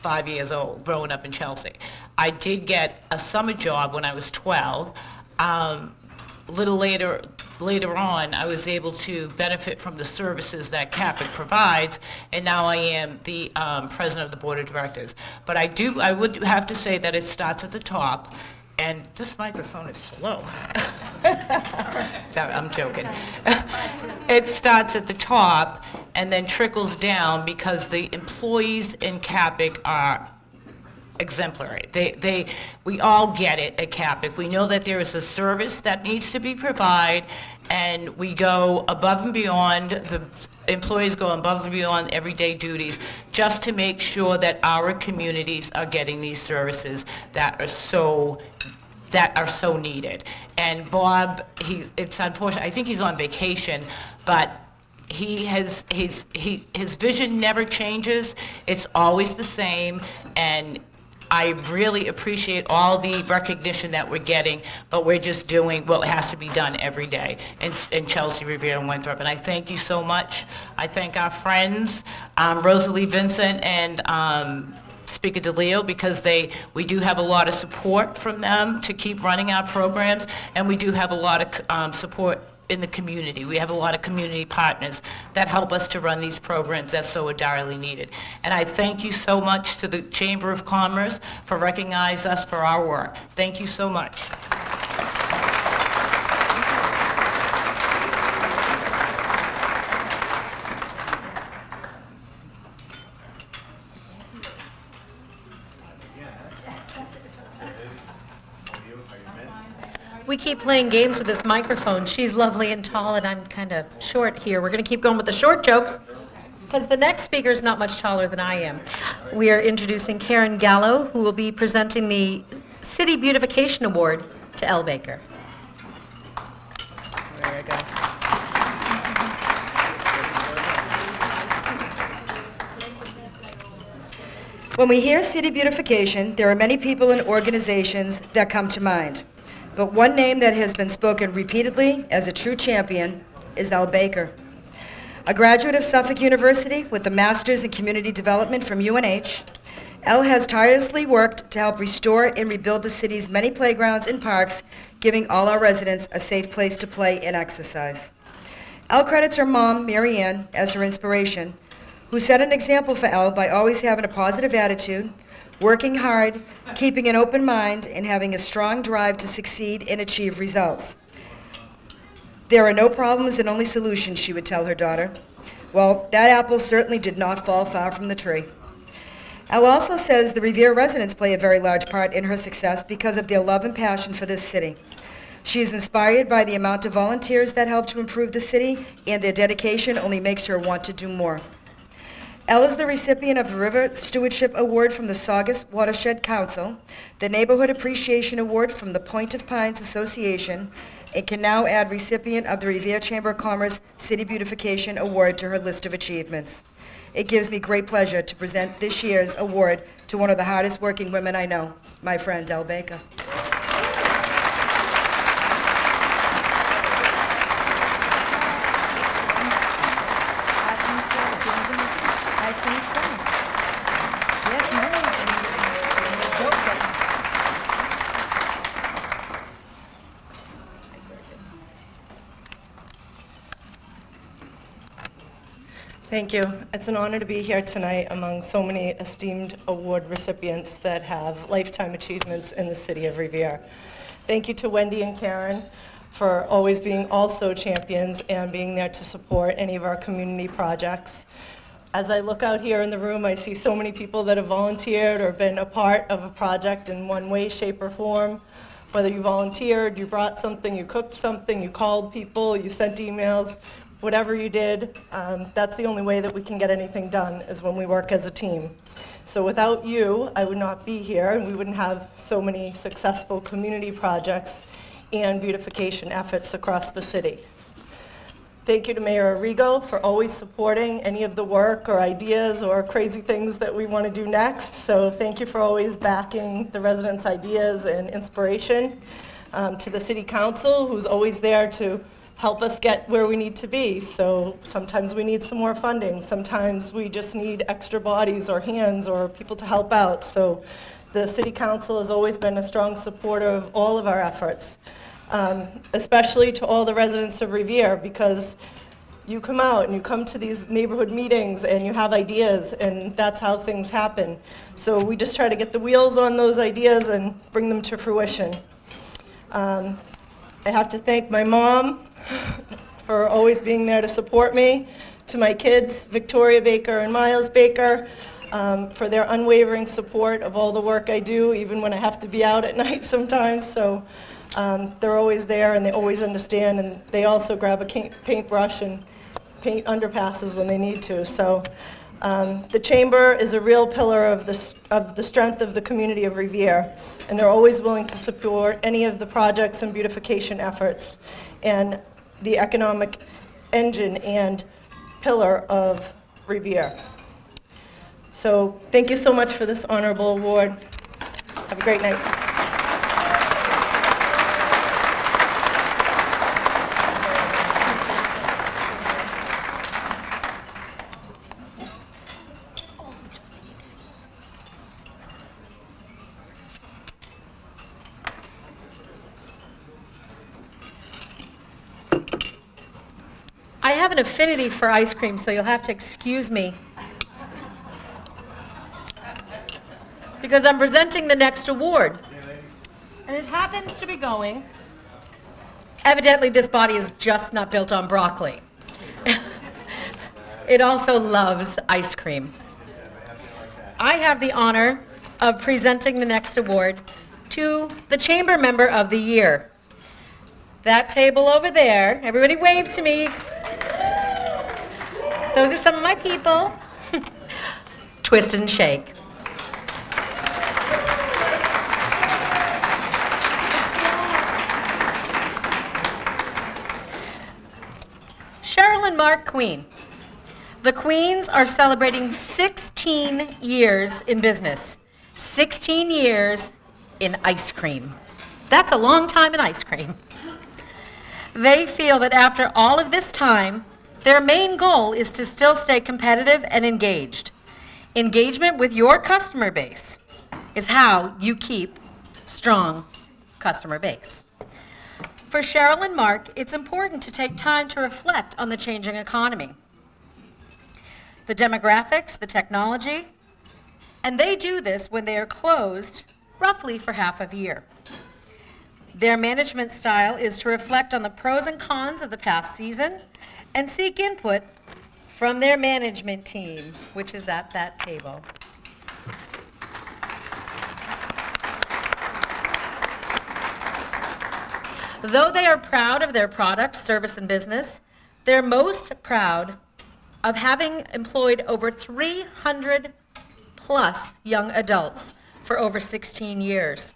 5 years old, growing up in Chelsea. I did get a summer job when I was 12. A little later on, I was able to benefit from the services that CAPIC provides, and now I am the president of the board of directors. But I would have to say that it starts at the top, and this microphone is slow. I'm joking. It starts at the top and then trickles down because the employees in CAPIC are exemplary. We all get it at CAPIC. We know that there is a service that needs to be provided, and we go above and beyond employees go above and beyond everyday duties just to make sure that our communities are getting these services that are so needed. And Bob, it's unfortunate, I think he's on vacation, but his vision never changes. It's always the same, and I really appreciate all the recognition that we're getting, but we're just doing what has to be done every day in Chelsea, Revere, and Winthrop. And I thank you so much. I thank our friends, Rosalie Vincent and Speaker DeLeo, because we do have a lot of support from them to keep running our programs, and we do have a lot of support in the community. We have a lot of community partners that help us to run these programs that's so direly needed. And I thank you so much to the Chamber of Commerce for recognizing us for our work. Thank you so much. We keep playing games with this microphone. She's lovely and tall, and I'm kind of short here. We're going to keep going with the short jokes, because the next speaker is not much taller than I am. We are introducing Karen Gallo, who will be presenting the City Beautification Award to Elle Baker. There you go. When we hear city beautification, there are many people and organizations that come to mind. But one name that has been spoken repeatedly as a true champion is Elle Baker. A graduate of Suffolk University with a master's in community development from UNH, Elle has tirelessly worked to help restore and rebuild the city's many playgrounds and parks, giving all our residents a safe place to play and exercise. Elle credits her mom, Mary Ann, as her inspiration, who set an example for Elle by always having a positive attitude, working hard, keeping an open mind, and having a strong drive to succeed and achieve results. There are no problems and only solutions, she would tell her daughter. Well, that apple certainly did not fall far from the tree. Elle also says the Revere residents play a very large part in her success because of their love and passion for this city. She is inspired by the amount of volunteers that help to improve the city, and their dedication only makes her want to do more. Elle is the recipient of the River Stewardship Award from the Saugus Watershed Council, the Neighborhood Appreciation Award from the Point of Pines Association, and can now add recipient of the Revere Chamber of Commerce City Beautification Award to her list of achievements. It gives me great pleasure to present this year's award to one of the hardest working women I know, my friend Elle Baker. Thank you. It's an honor to be here tonight among so many esteemed award recipients that have lifetime achievements in the city of Revere. Thank you to Wendy and Karen for always being also champions and being there to support any of our community projects. As I look out here in the room, I see so many people that have volunteered or been a part of a project in one way, shape, or form. Whether you volunteered, you brought something, you cooked something, you called people, you sent emails, whatever you did, that's the only way that we can get anything done, is when we work as a team. So without you, I would not be here, and we wouldn't have so many successful community projects and beautification efforts across the city. Thank you to Mayor Arrigo for always supporting any of the work or ideas or crazy things that we want to do next. So thank you for always backing the residents' ideas and inspiration. To the City Council, who's always there to help us get where we need to be. So sometimes we need some more funding. Sometimes we just need extra bodies or hands or people to help out. So the City Council has always been a strong supporter of all of our efforts, especially to all the residents of Revere, because you come out and you come to these neighborhood meetings and you have ideas, and that's how things happen. So we just try to get the wheels on those ideas and bring them to fruition. I have to thank my mom for always being there to support me, to my kids, Victoria Baker and Miles Baker, for their unwavering support of all the work I do, even when I have to be out at night sometimes. So they're always there and they always understand, and they also grab a paintbrush and paint underpasses when they need to. So the Chamber is a real pillar of the strength of the community of Revere, and they're always willing to support any of the projects and beautification efforts and the economic engine and pillar of Revere. So thank you so much for this honorable award. Have a great night. I have an affinity for ice cream, so you'll have to excuse me. Because I'm presenting the next award. And it happens to be going. Evidently, this body is just not built on broccoli. It also loves ice cream. I have the honor of presenting the next award to the Chamber Member of the Year. That table over there, everybody wave to me. Those are some of my people. Twist and shake. Cheryl and Mark Queen. The Queens are celebrating 16 years in business. 16 years in ice cream. That's a long time in ice cream. They feel that after all of this time, their main goal is to still stay competitive and engaged. Engagement with your customer base is how you keep strong customer base. For Cheryl and Mark, it's important to take time to reflect on the changing economy, the demographics, the technology, and they do this when they are closed roughly for half a year. Their management style is to reflect on the pros and cons of the past season and seek input from their management team, which is at that table. Though they are proud of their product, service, and business, they're most proud of having employed over 300 plus young adults for over 16 years.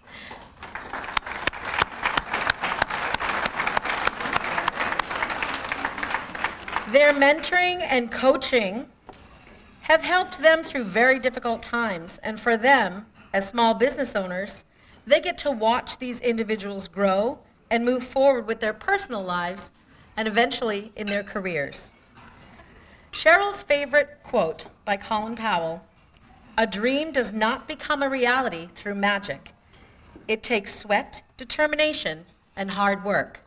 Their mentoring and coaching have helped them through very difficult times, and for them, as small business owners, they get to watch these individuals grow and move forward with their personal lives and eventually in their careers. Cheryl's favorite quote by Colin Powell, "A dream does not become a reality through magic. It takes sweat, determination, and hard work."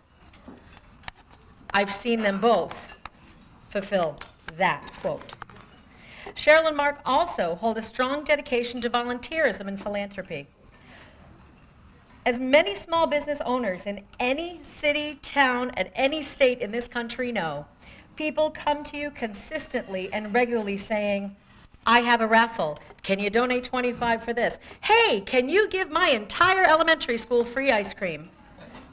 I've seen them both fulfill that quote. Cheryl and Mark also hold a strong dedication to volunteerism and philanthropy. As many small business owners in any city, town, and any state in this country know, people come to you consistently and regularly saying, "I have a raffle. Can you donate $25 for this? Hey, can you give my entire elementary school free ice cream?"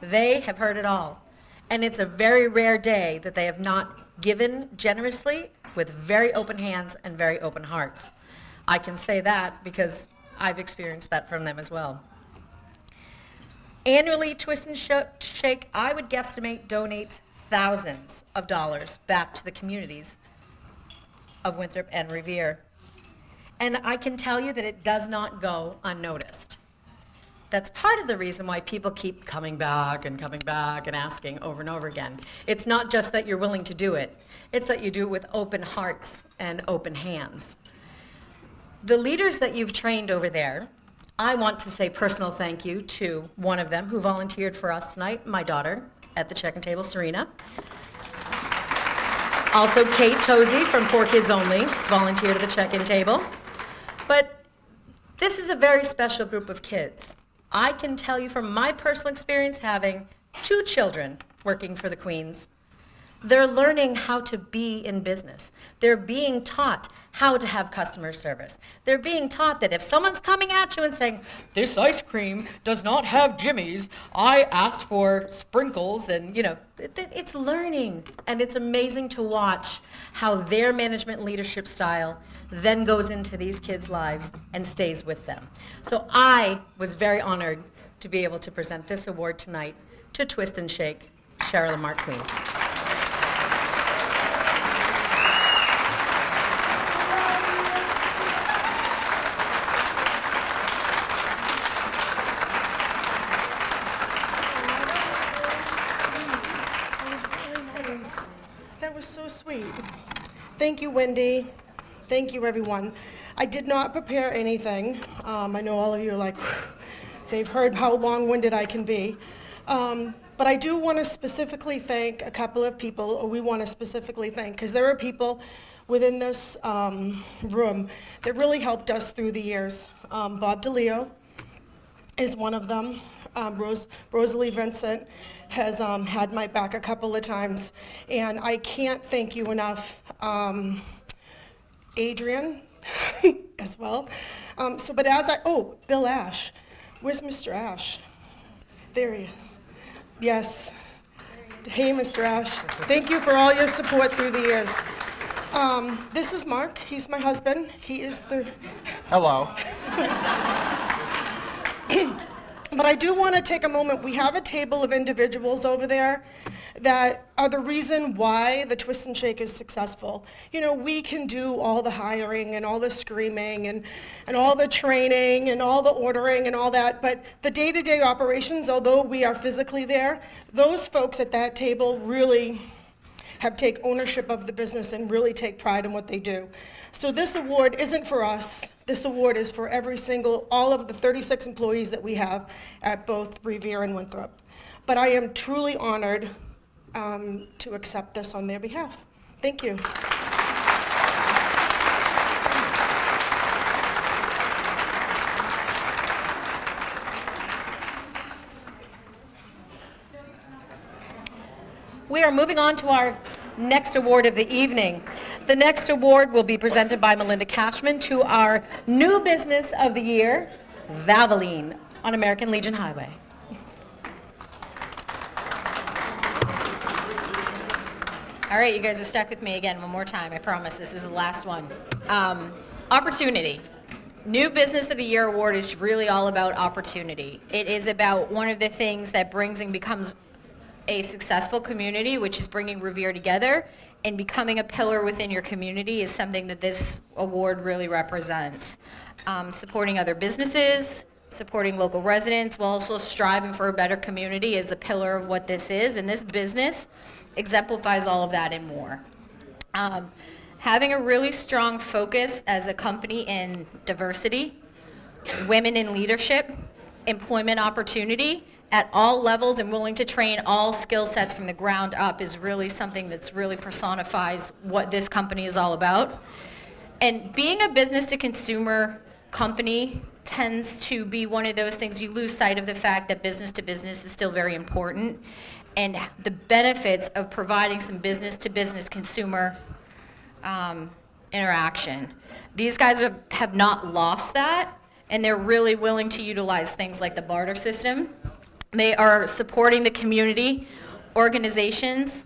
They have heard it all. And it's a very rare day that they have not given generously with very open hands and very open hearts. I can say that because I've experienced that from them as well. Annually, Twist and Shake, I would guesstimate, donates thousands of dollars back to the communities of Winthrop and Revere. And I can tell you that it does not go unnoticed. That's part of the reason why people keep coming back and asking over and over again. It's not just that you're willing to do it, it's that you do it with open hearts and open hands. The leaders that you've trained over there, I want to say personal thank you to one of them who volunteered for us tonight, my daughter at the check-in table, Serena. Also, Kate Tozy from 4 Kids Only volunteered at the check-in table. But this is a very special group of kids. I can tell you from my personal experience having 2 children working for the Queens, They're learning how to be in business. They're being taught how to have customer service. They're being taught that if someone's coming at you and saying, this ice cream does not have jimmies, I asked for sprinkles, and it's learning. And it's amazing to watch how their management leadership style then goes into these kids' lives and stays with them. So I was very honored to be able to present this award tonight to Twist and Shake, Cheryl and Mark Queen. That was so sweet. Thank you, Wendy. Thank you, everyone. I did not prepare anything. I know all of you are like, they've heard how long-winded I can be. But I do want to specifically thank a couple of people, or we want to specifically thank, because there are people within this room that really helped us through the years. Bob DeLeo is one of them. Rosalie Vincent has had my back a couple of times, and I can't thank you enough. Adrian as well. Bill Ash. Where's Mr. Ash? There he is. Yes. Hey, Mr. Ash. Thank you for all your support through the years. This is Mark. He's my husband. He is the... Hello. But I do want to take a moment. We have a table of individuals over there that are the reason why the Twist and Shake is successful. We can do all the hiring and all the screaming and all the training and all the ordering and all that, but the day-to-day operations, although we are physically there, those folks at that table really have take ownership of the business and really take pride in what they do. So this award isn't for us. This award is for all of the 36 employees that we have at both Revere and Winthrop. But I am truly honored to accept this on their behalf. Thank you. We are moving on to our next award of the evening. The next award will be presented by Melinda Cashman to our new business of the year, Valvoline on American Legion Highway. All right, you guys are stuck with me again one more time. I promise this is the last one. Opportunity. New Business of the Year award is really all about opportunity. It is about one of the things that brings and becomes a successful community, which is bringing Revere together, and becoming a pillar within your community is something that this award really represents. Supporting other businesses, supporting local residents, while also striving for a better community is a pillar of what this is, and this business exemplifies all of that and more. Having a really strong focus as a company in diversity, women in leadership, employment opportunity at all levels, and willing to train all skill sets from the ground up is really something that's really personifies what this company is all about. And being a business to consumer company tends to be one of those things you lose sight of the fact that business to business is still very important, and the benefits of providing some business to business consumer interaction. These guys have not lost that, and they're really willing to utilize things like the barter system. They are supporting the community, organizations,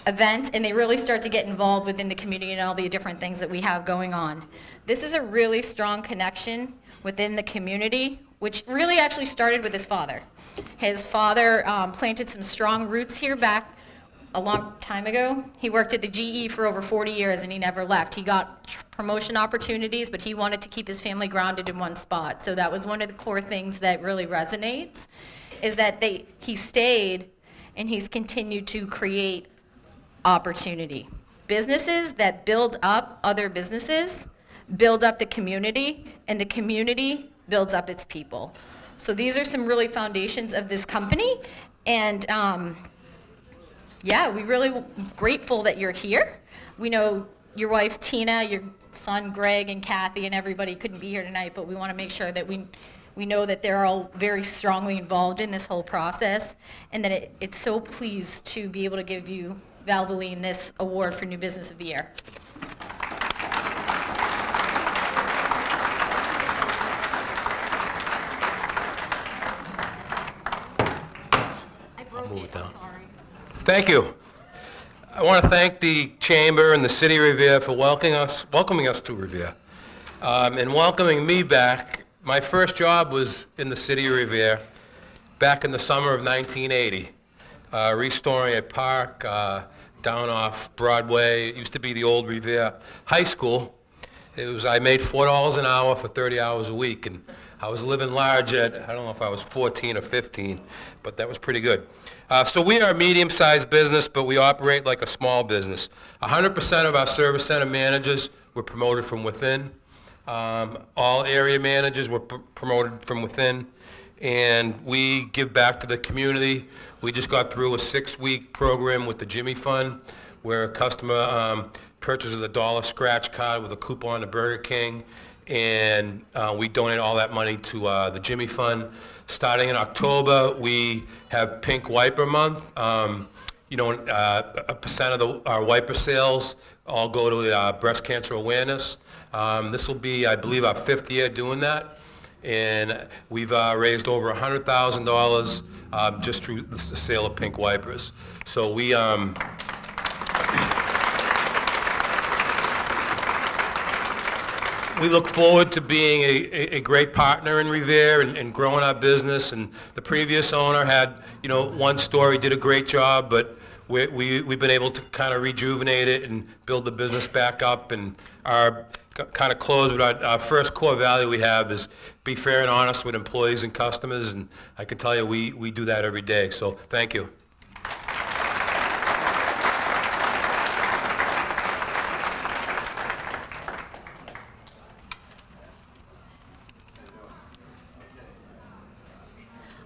events, and they really start to get involved within the community and all the different things that we have going on. This is a really strong connection within the community, which really actually started with his father. His father planted some strong roots here back a long time ago. He worked at the GE for over 40 years and he never left. He got promotion opportunities, but he wanted to keep his family grounded in one spot. So that was one of the core things that really resonates, is that he stayed and he's continued to create opportunity. Businesses that build up other businesses, build up the community, and the community builds up its people. So these are some really foundations of this company, and we're really grateful that you're here. We know your wife Tina, your son Greg, and Kathy, and everybody couldn't be here tonight, but we want to make sure that we know that they're all very strongly involved in this whole process, and that it's so pleased to be able to give you Valvoline this award for New Business of the Year. Thank you. I want to thank the Chamber and the City of Revere for welcoming us to Revere, and welcoming me back. My first job was in the City of Revere back in the summer of 1980, restoring a park down off Broadway. It used to be the old Revere High School. I made $4 an hour for 30 hours a week, and I was living large at, I don't know if I was 14 or 15, but that was pretty good. So we are a medium-sized business, but we operate like a small business. 100% of our service center managers were promoted from within. All area managers were promoted from within, and we give back to the community. We just got through a 6-week program with the Jimmy Fund, where a customer purchases a $1 scratch card with a coupon to Burger King, and we donate all that money to the Jimmy Fund. Starting in October, we have Pink Wiper Month. A percent of our wiper sales all go to breast cancer awareness. This will be, I believe, our 5th year doing that, and we've raised over $100,000 just through the sale of pink wipers. So we look forward to being a great partner in Revere and growing our business. And the previous owner had, one store, he did a great job, but we've been able to kind of rejuvenate it and build the business back up. And our kind of close with our first core value we have is be fair and honest with employees and customers. And I can tell you we do that every day. So thank you.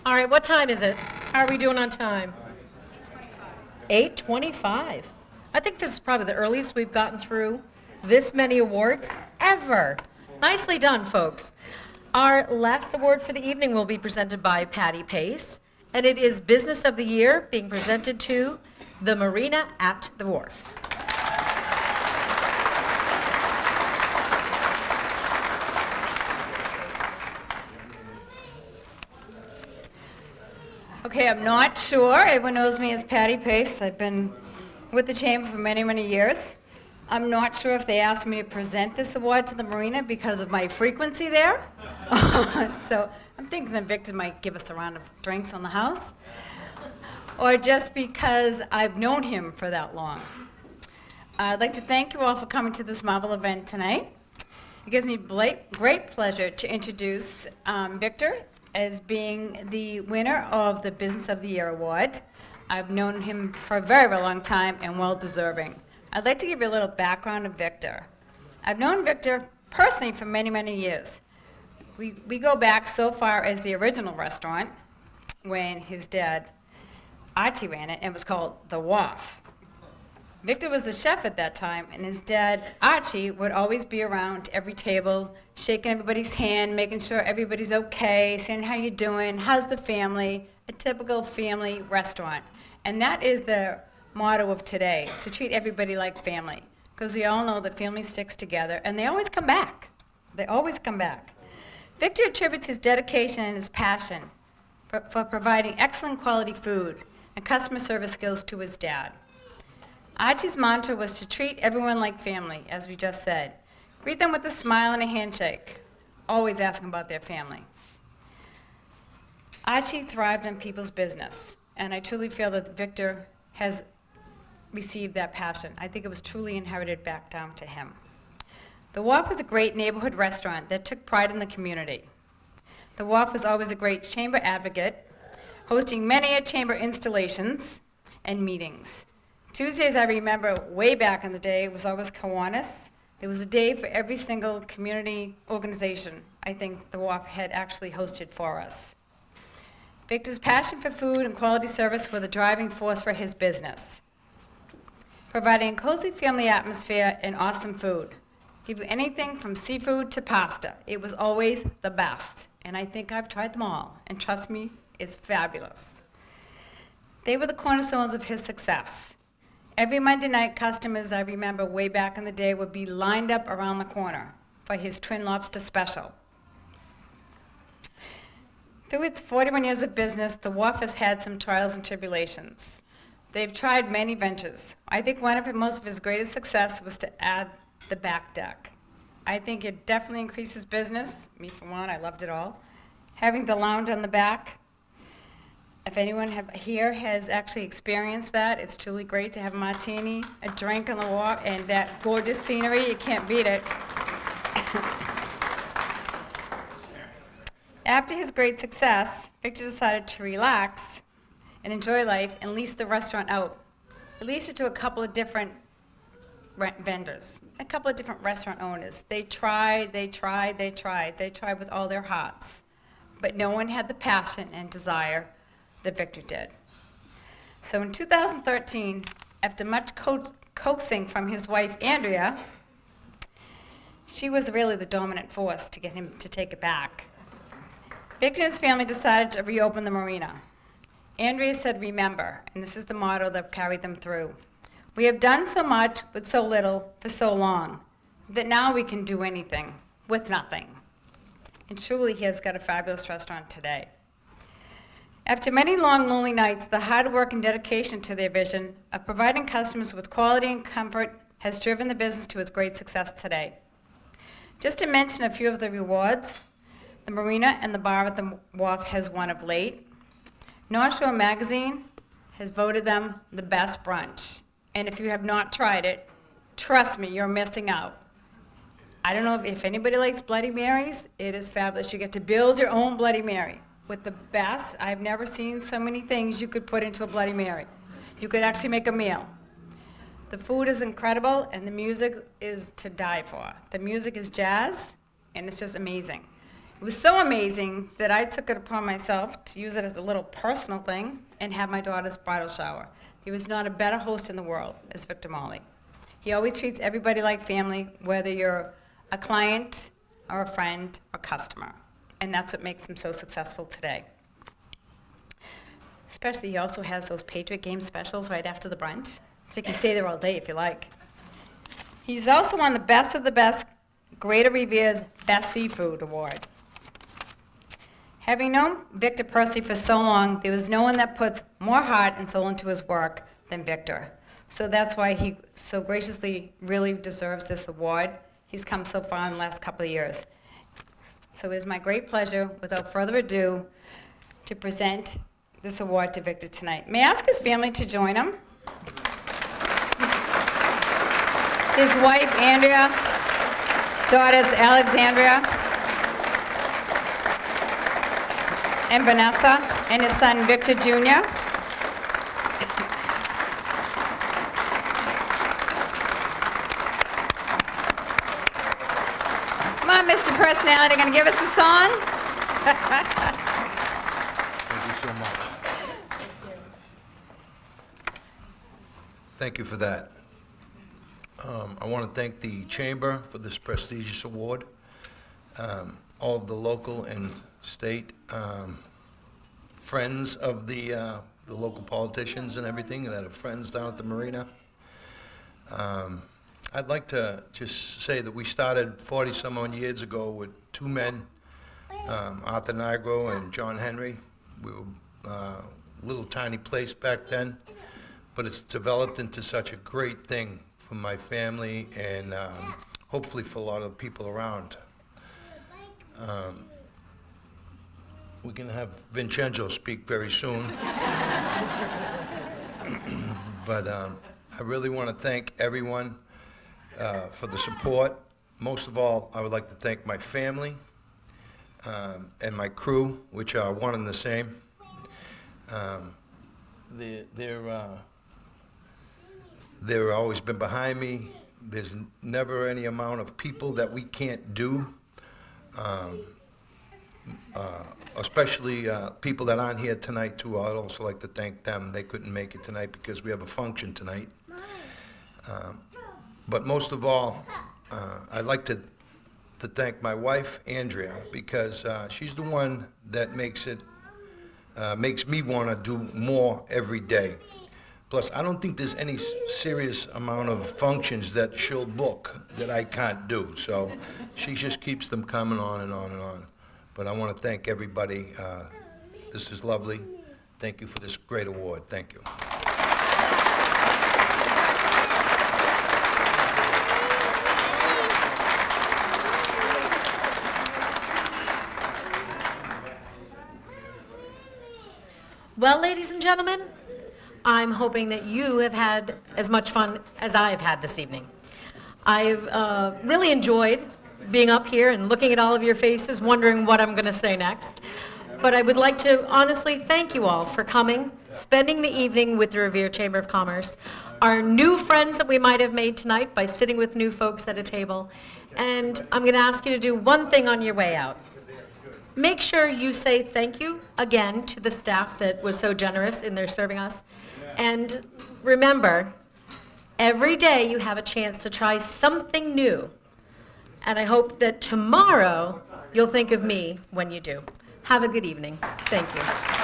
All right, what time is it? How are we doing on time? 8:25. I think this is probably the earliest we've gotten through this many awards ever. Nicely done, folks. Our last award for the evening will be presented by Patty Pace, and it is Business of the Year being presented to the Marina at the Wharf. Okay, I'm not sure. Everyone knows me as Patty Pace. I've been with the Chamber for many, many years. I'm not sure if they asked me to present this award to the Marina because of my frequency there. So I'm thinking that Victor might give us a round of drinks on the house. Or just because I've known him for that long. I'd like to thank you all for coming to this marvel event tonight. It gives me great pleasure to introduce Victor as being the winner of the Business of the Year Award. I've known him for a very, very long time and well deserving. I'd like to give you a little background of Victor. I've known Victor personally for many, many years. We go back so far as the original restaurant when his dad, Archie, ran it, and it was called The Wharf. Victor was the chef at that time, and his dad, Archie, would always be around every table, shaking everybody's hand, making sure everybody's okay, saying, how you doing, how's the family, a typical family restaurant. And that is the motto of today, to treat everybody like family, because we all know that family sticks together, and they always come back. They always come back. Victor attributes his dedication and his passion for providing excellent quality food and customer service skills to his dad. Archie's mantra was to treat everyone like family, as we just said. Greet them with a smile and a handshake, always asking about their family. Archie thrived on people's business, and I truly feel that Victor has received that passion. I think it was truly inherited back down to him. The Wharf was a great neighborhood restaurant that took pride in the community. The Wharf was always a great chamber advocate, hosting many chamber installations and meetings. Tuesdays, I remember way back in the day, it was always Kiwanis. There was a day for every single community organization I think the Wharf had actually hosted for us. Victor's passion for food and quality service were the driving force for his business. Providing a cozy family atmosphere and awesome food. Give you anything from seafood to pasta. It was always the best. And I think I've tried them all. And trust me, it's fabulous. They were the cornerstones of his success. Every Monday night, customers, I remember way back in the day, would be lined up around the corner for his twin lobster special. Through its 41 years of business, the wharf has had some trials and tribulations. They've tried many ventures. I think one of most of his greatest success was to add the back deck. I think it definitely increases business. Me for one, I loved it all. Having the lounge on the back. If anyone here has actually experienced that, it's truly great to have a martini, a drink on the walk, and that gorgeous scenery. You can't beat it. After his great success, Victor decided to relax and enjoy life and lease the restaurant out. He leased it to a couple of different vendors, a couple of different restaurant owners. They tried with all their hearts, but no one had the passion and desire that Victor did. So in 2013, after much coaxing from his wife, Andrea, she was really the dominant force to get him to take it back. Victor and his family decided to reopen the marina. Andrea said, remember, and this is the motto that carried them through. We have done so much with so little for so long that now we can do anything with nothing. And truly, he has got a fabulous restaurant today. After many long, lonely nights, the hard work and dedication to their vision of providing customers with quality and comfort has driven the business to its great success today. Just to mention a few of the rewards, the marina and the bar at the wharf has won of late. North Shore Magazine has voted them the best brunch. And if you have not tried it, trust me, you're missing out. I don't know if anybody likes Bloody Marys. It is fabulous. You get to build your own Bloody Mary with the best. I've never seen so many things you could put into a Bloody Mary. You could actually make a meal. The food is incredible, and the music is to die for. The music is jazz, and it's just amazing. It was so amazing that I took it upon myself to use it as a little personal thing and have my daughter's bridal shower. There was not a better host in the world as Victor Molly. He always treats everybody like family, whether you're a client or a friend or customer. And that's what makes him so successful today. Especially, he also has those Patriot Game specials right after the brunch, so you can stay there all day if you like. He's also won the Best of the Best Greater Revere's Best Seafood Award. Having known Victor personally for so long, there was no one that puts more heart and soul into his work than Victor. So that's why he so graciously really deserves this award. He's come so far in the last couple of years. So it is my great pleasure, without further ado, to present this award to Victor tonight. May I ask his family to join him? His wife, Andrea, daughters, Alexandria and Vanessa, and his son, Victor Jr. Come on, Mr. Personality, gonna give us a song? Thank you so much. Thank you for that. I want to thank the Chamber for this prestigious award, all of the local and state friends of the local politicians and everything that are friends down at the marina. I'd like to just say that we started 40-some-odd years ago with two men, Arthur Nigro and John Henry. We were a little tiny place back then, but it's developed into such a great thing for my family and hopefully for a lot of people around. We can have Vincenzo speak very soon. But I really want to thank everyone for the support. Most of all, I would like to thank my family and my crew, which are one and the same. They've always been behind me. There's never any amount of people that we can't do, especially people that aren't here tonight too. I'd also like to thank them. They couldn't make it tonight because we have a function tonight. But most of all, I'd like to thank my wife, Andrea, because she's the one that makes me want to do more every day. Plus, I don't think there's any serious amount of functions that she'll book that I can't do. So she just keeps them coming on and on and on. But I want to thank everybody. This is lovely. Thank you for this great award. Thank you. Well, ladies and gentlemen, I'm hoping that you have had as much fun as I have had this evening. I've really enjoyed being up here and looking at all of your faces, wondering what I'm going to say next. But I would like to honestly thank you all for coming, spending the evening with the Revere Chamber of Commerce, our new friends that we might have made tonight by sitting with new folks at a table. And I'm going to ask you to do one thing on your way out. Make sure you say thank you again to the staff that was so generous in their serving us. And remember, every day you have a chance to try something new. And I hope that tomorrow you'll think of me when you do. Have a good evening. Thank you.